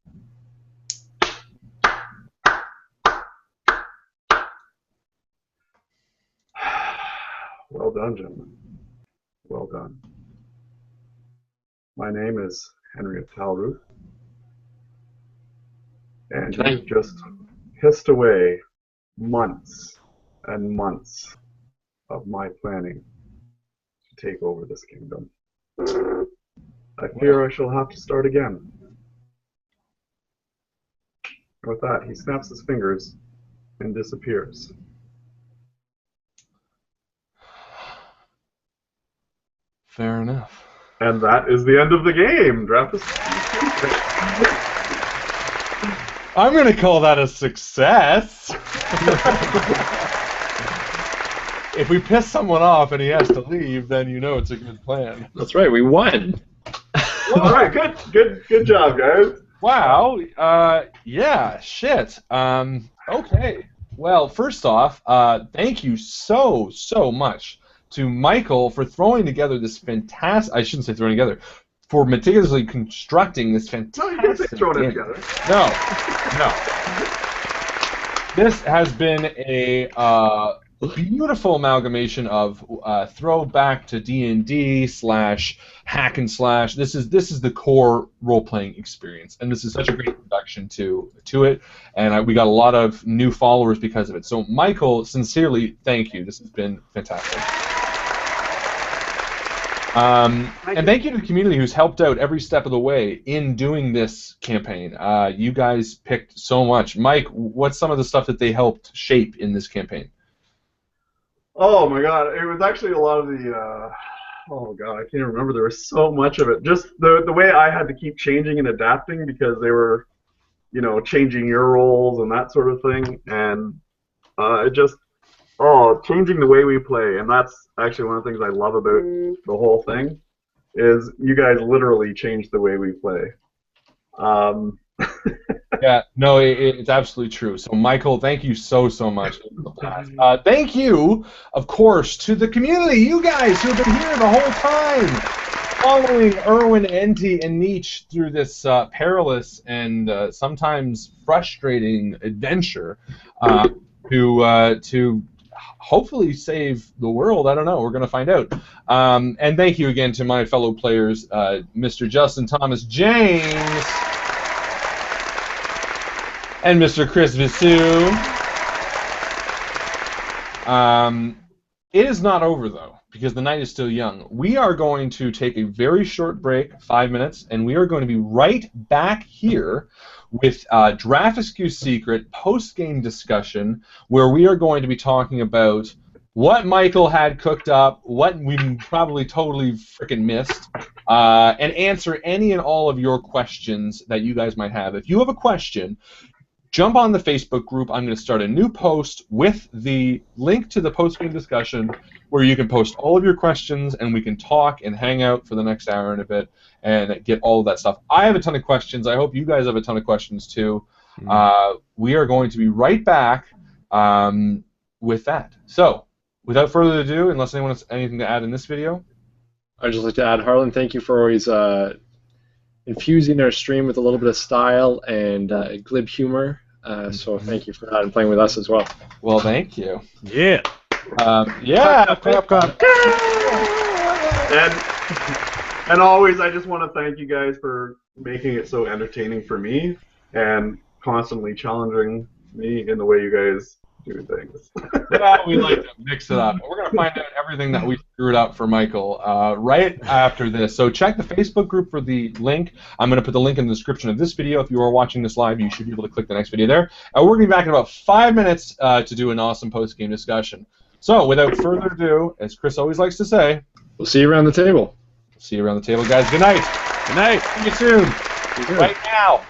Speaker 4: Well done, gentlemen. Well done. My name is Henry of Talruth. And
Speaker 2: Can I-
Speaker 4: you've just hissed away months and months of my planning to take over this kingdom. I fear I shall have to start again. And with that, he snaps his fingers and disappears.
Speaker 1: Fair enough.
Speaker 4: And that is the end of the game, Dravis.
Speaker 1: I'm going to call that a success. If we piss someone off and he has to leave, then you know it's a good plan.
Speaker 2: That's right, we won.
Speaker 4: All right, good job, guys.
Speaker 1: Wow. Yeah. Shit. Okay. Well, first off, thank you so much to Mycl for throwing together this fantastic. I shouldn't say throwing together. for meticulously constructing this fantastic
Speaker 4: No, you can't say throwing it together.
Speaker 1: No. This has been a beautiful amalgamation of throwback to D&D / hack and slash. This is the core role-playing experience, and this is such a great introduction to it. And we got a lot of new followers because of it. So, Mycl, sincerely, thank you. This has been fantastic. And thank you to the community who's helped out every step of the way in doing this campaign. You guys picked so much. Mike, what's some of the stuff that they helped shape in this campaign?
Speaker 4: Oh my God, it was actually a lot of the. Oh God, I can't remember. There was so much of it. Just the way I had to keep changing and adapting because they were, changing your roles and that sort of thing, and it just. Oh, changing the way we play, and that's actually one of the things I love about the whole thing, is you guys literally changed the way we play.
Speaker 1: Yeah, no, it's absolutely true. So, Mycl, thank you so much. Thank you, of course, to the community, you guys who have been here the whole time, following Erwin, Enti, and Nietzsche through this perilous and sometimes frustrating adventure to hopefully save the world. I don't know. We're going to find out. And thank you again to my fellow players, Mr. Justin Thomas James and Mr. Chris Viseau. It is not over, though, because the night is still young. We are going to take a very short break, 5 minutes, and we are going to be right back here with Draghiscu's Secret post-game discussion, where we are going to be talking about what Mycl had cooked up, what we probably totally freaking missed, and answer any and all of your questions that you guys might have. If you have a question, jump on the Facebook group. I'm going to start a new post with the link to the post-game discussion where you can post all of your questions and we can talk and hang out for the next hour and a bit and get all of that stuff. I have a ton of questions. I hope you guys have a ton of questions too. We are going to be right back with that. So, without further ado, unless anyone has anything to add in this video.
Speaker 2: I'd just like to add, Harlan, thank you for always infusing our stream with a little bit of style and glib humor. So thank you for that and playing with us as well.
Speaker 1: Well, thank you.
Speaker 3: Yeah.
Speaker 1: Yeah.
Speaker 3: Clap.
Speaker 4: And always, I just want to thank you guys for making it so entertaining for me and constantly challenging me in the way you guys do things.
Speaker 1: Yeah, we like to mix it up. We're going to find out everything that we screwed up for Mycl right after this. So check the Facebook group for the link. I'm going to put the link in the description of this video. If you are watching this live, you should be able to click the next video there. And we're going to be back in about 5 minutes to do an awesome post-game discussion. So without further ado, as Chris always likes to say,
Speaker 2: we'll see you around the table.
Speaker 1: See you around the table, guys. Good night.
Speaker 3: Good night.
Speaker 1: See you soon. Right now.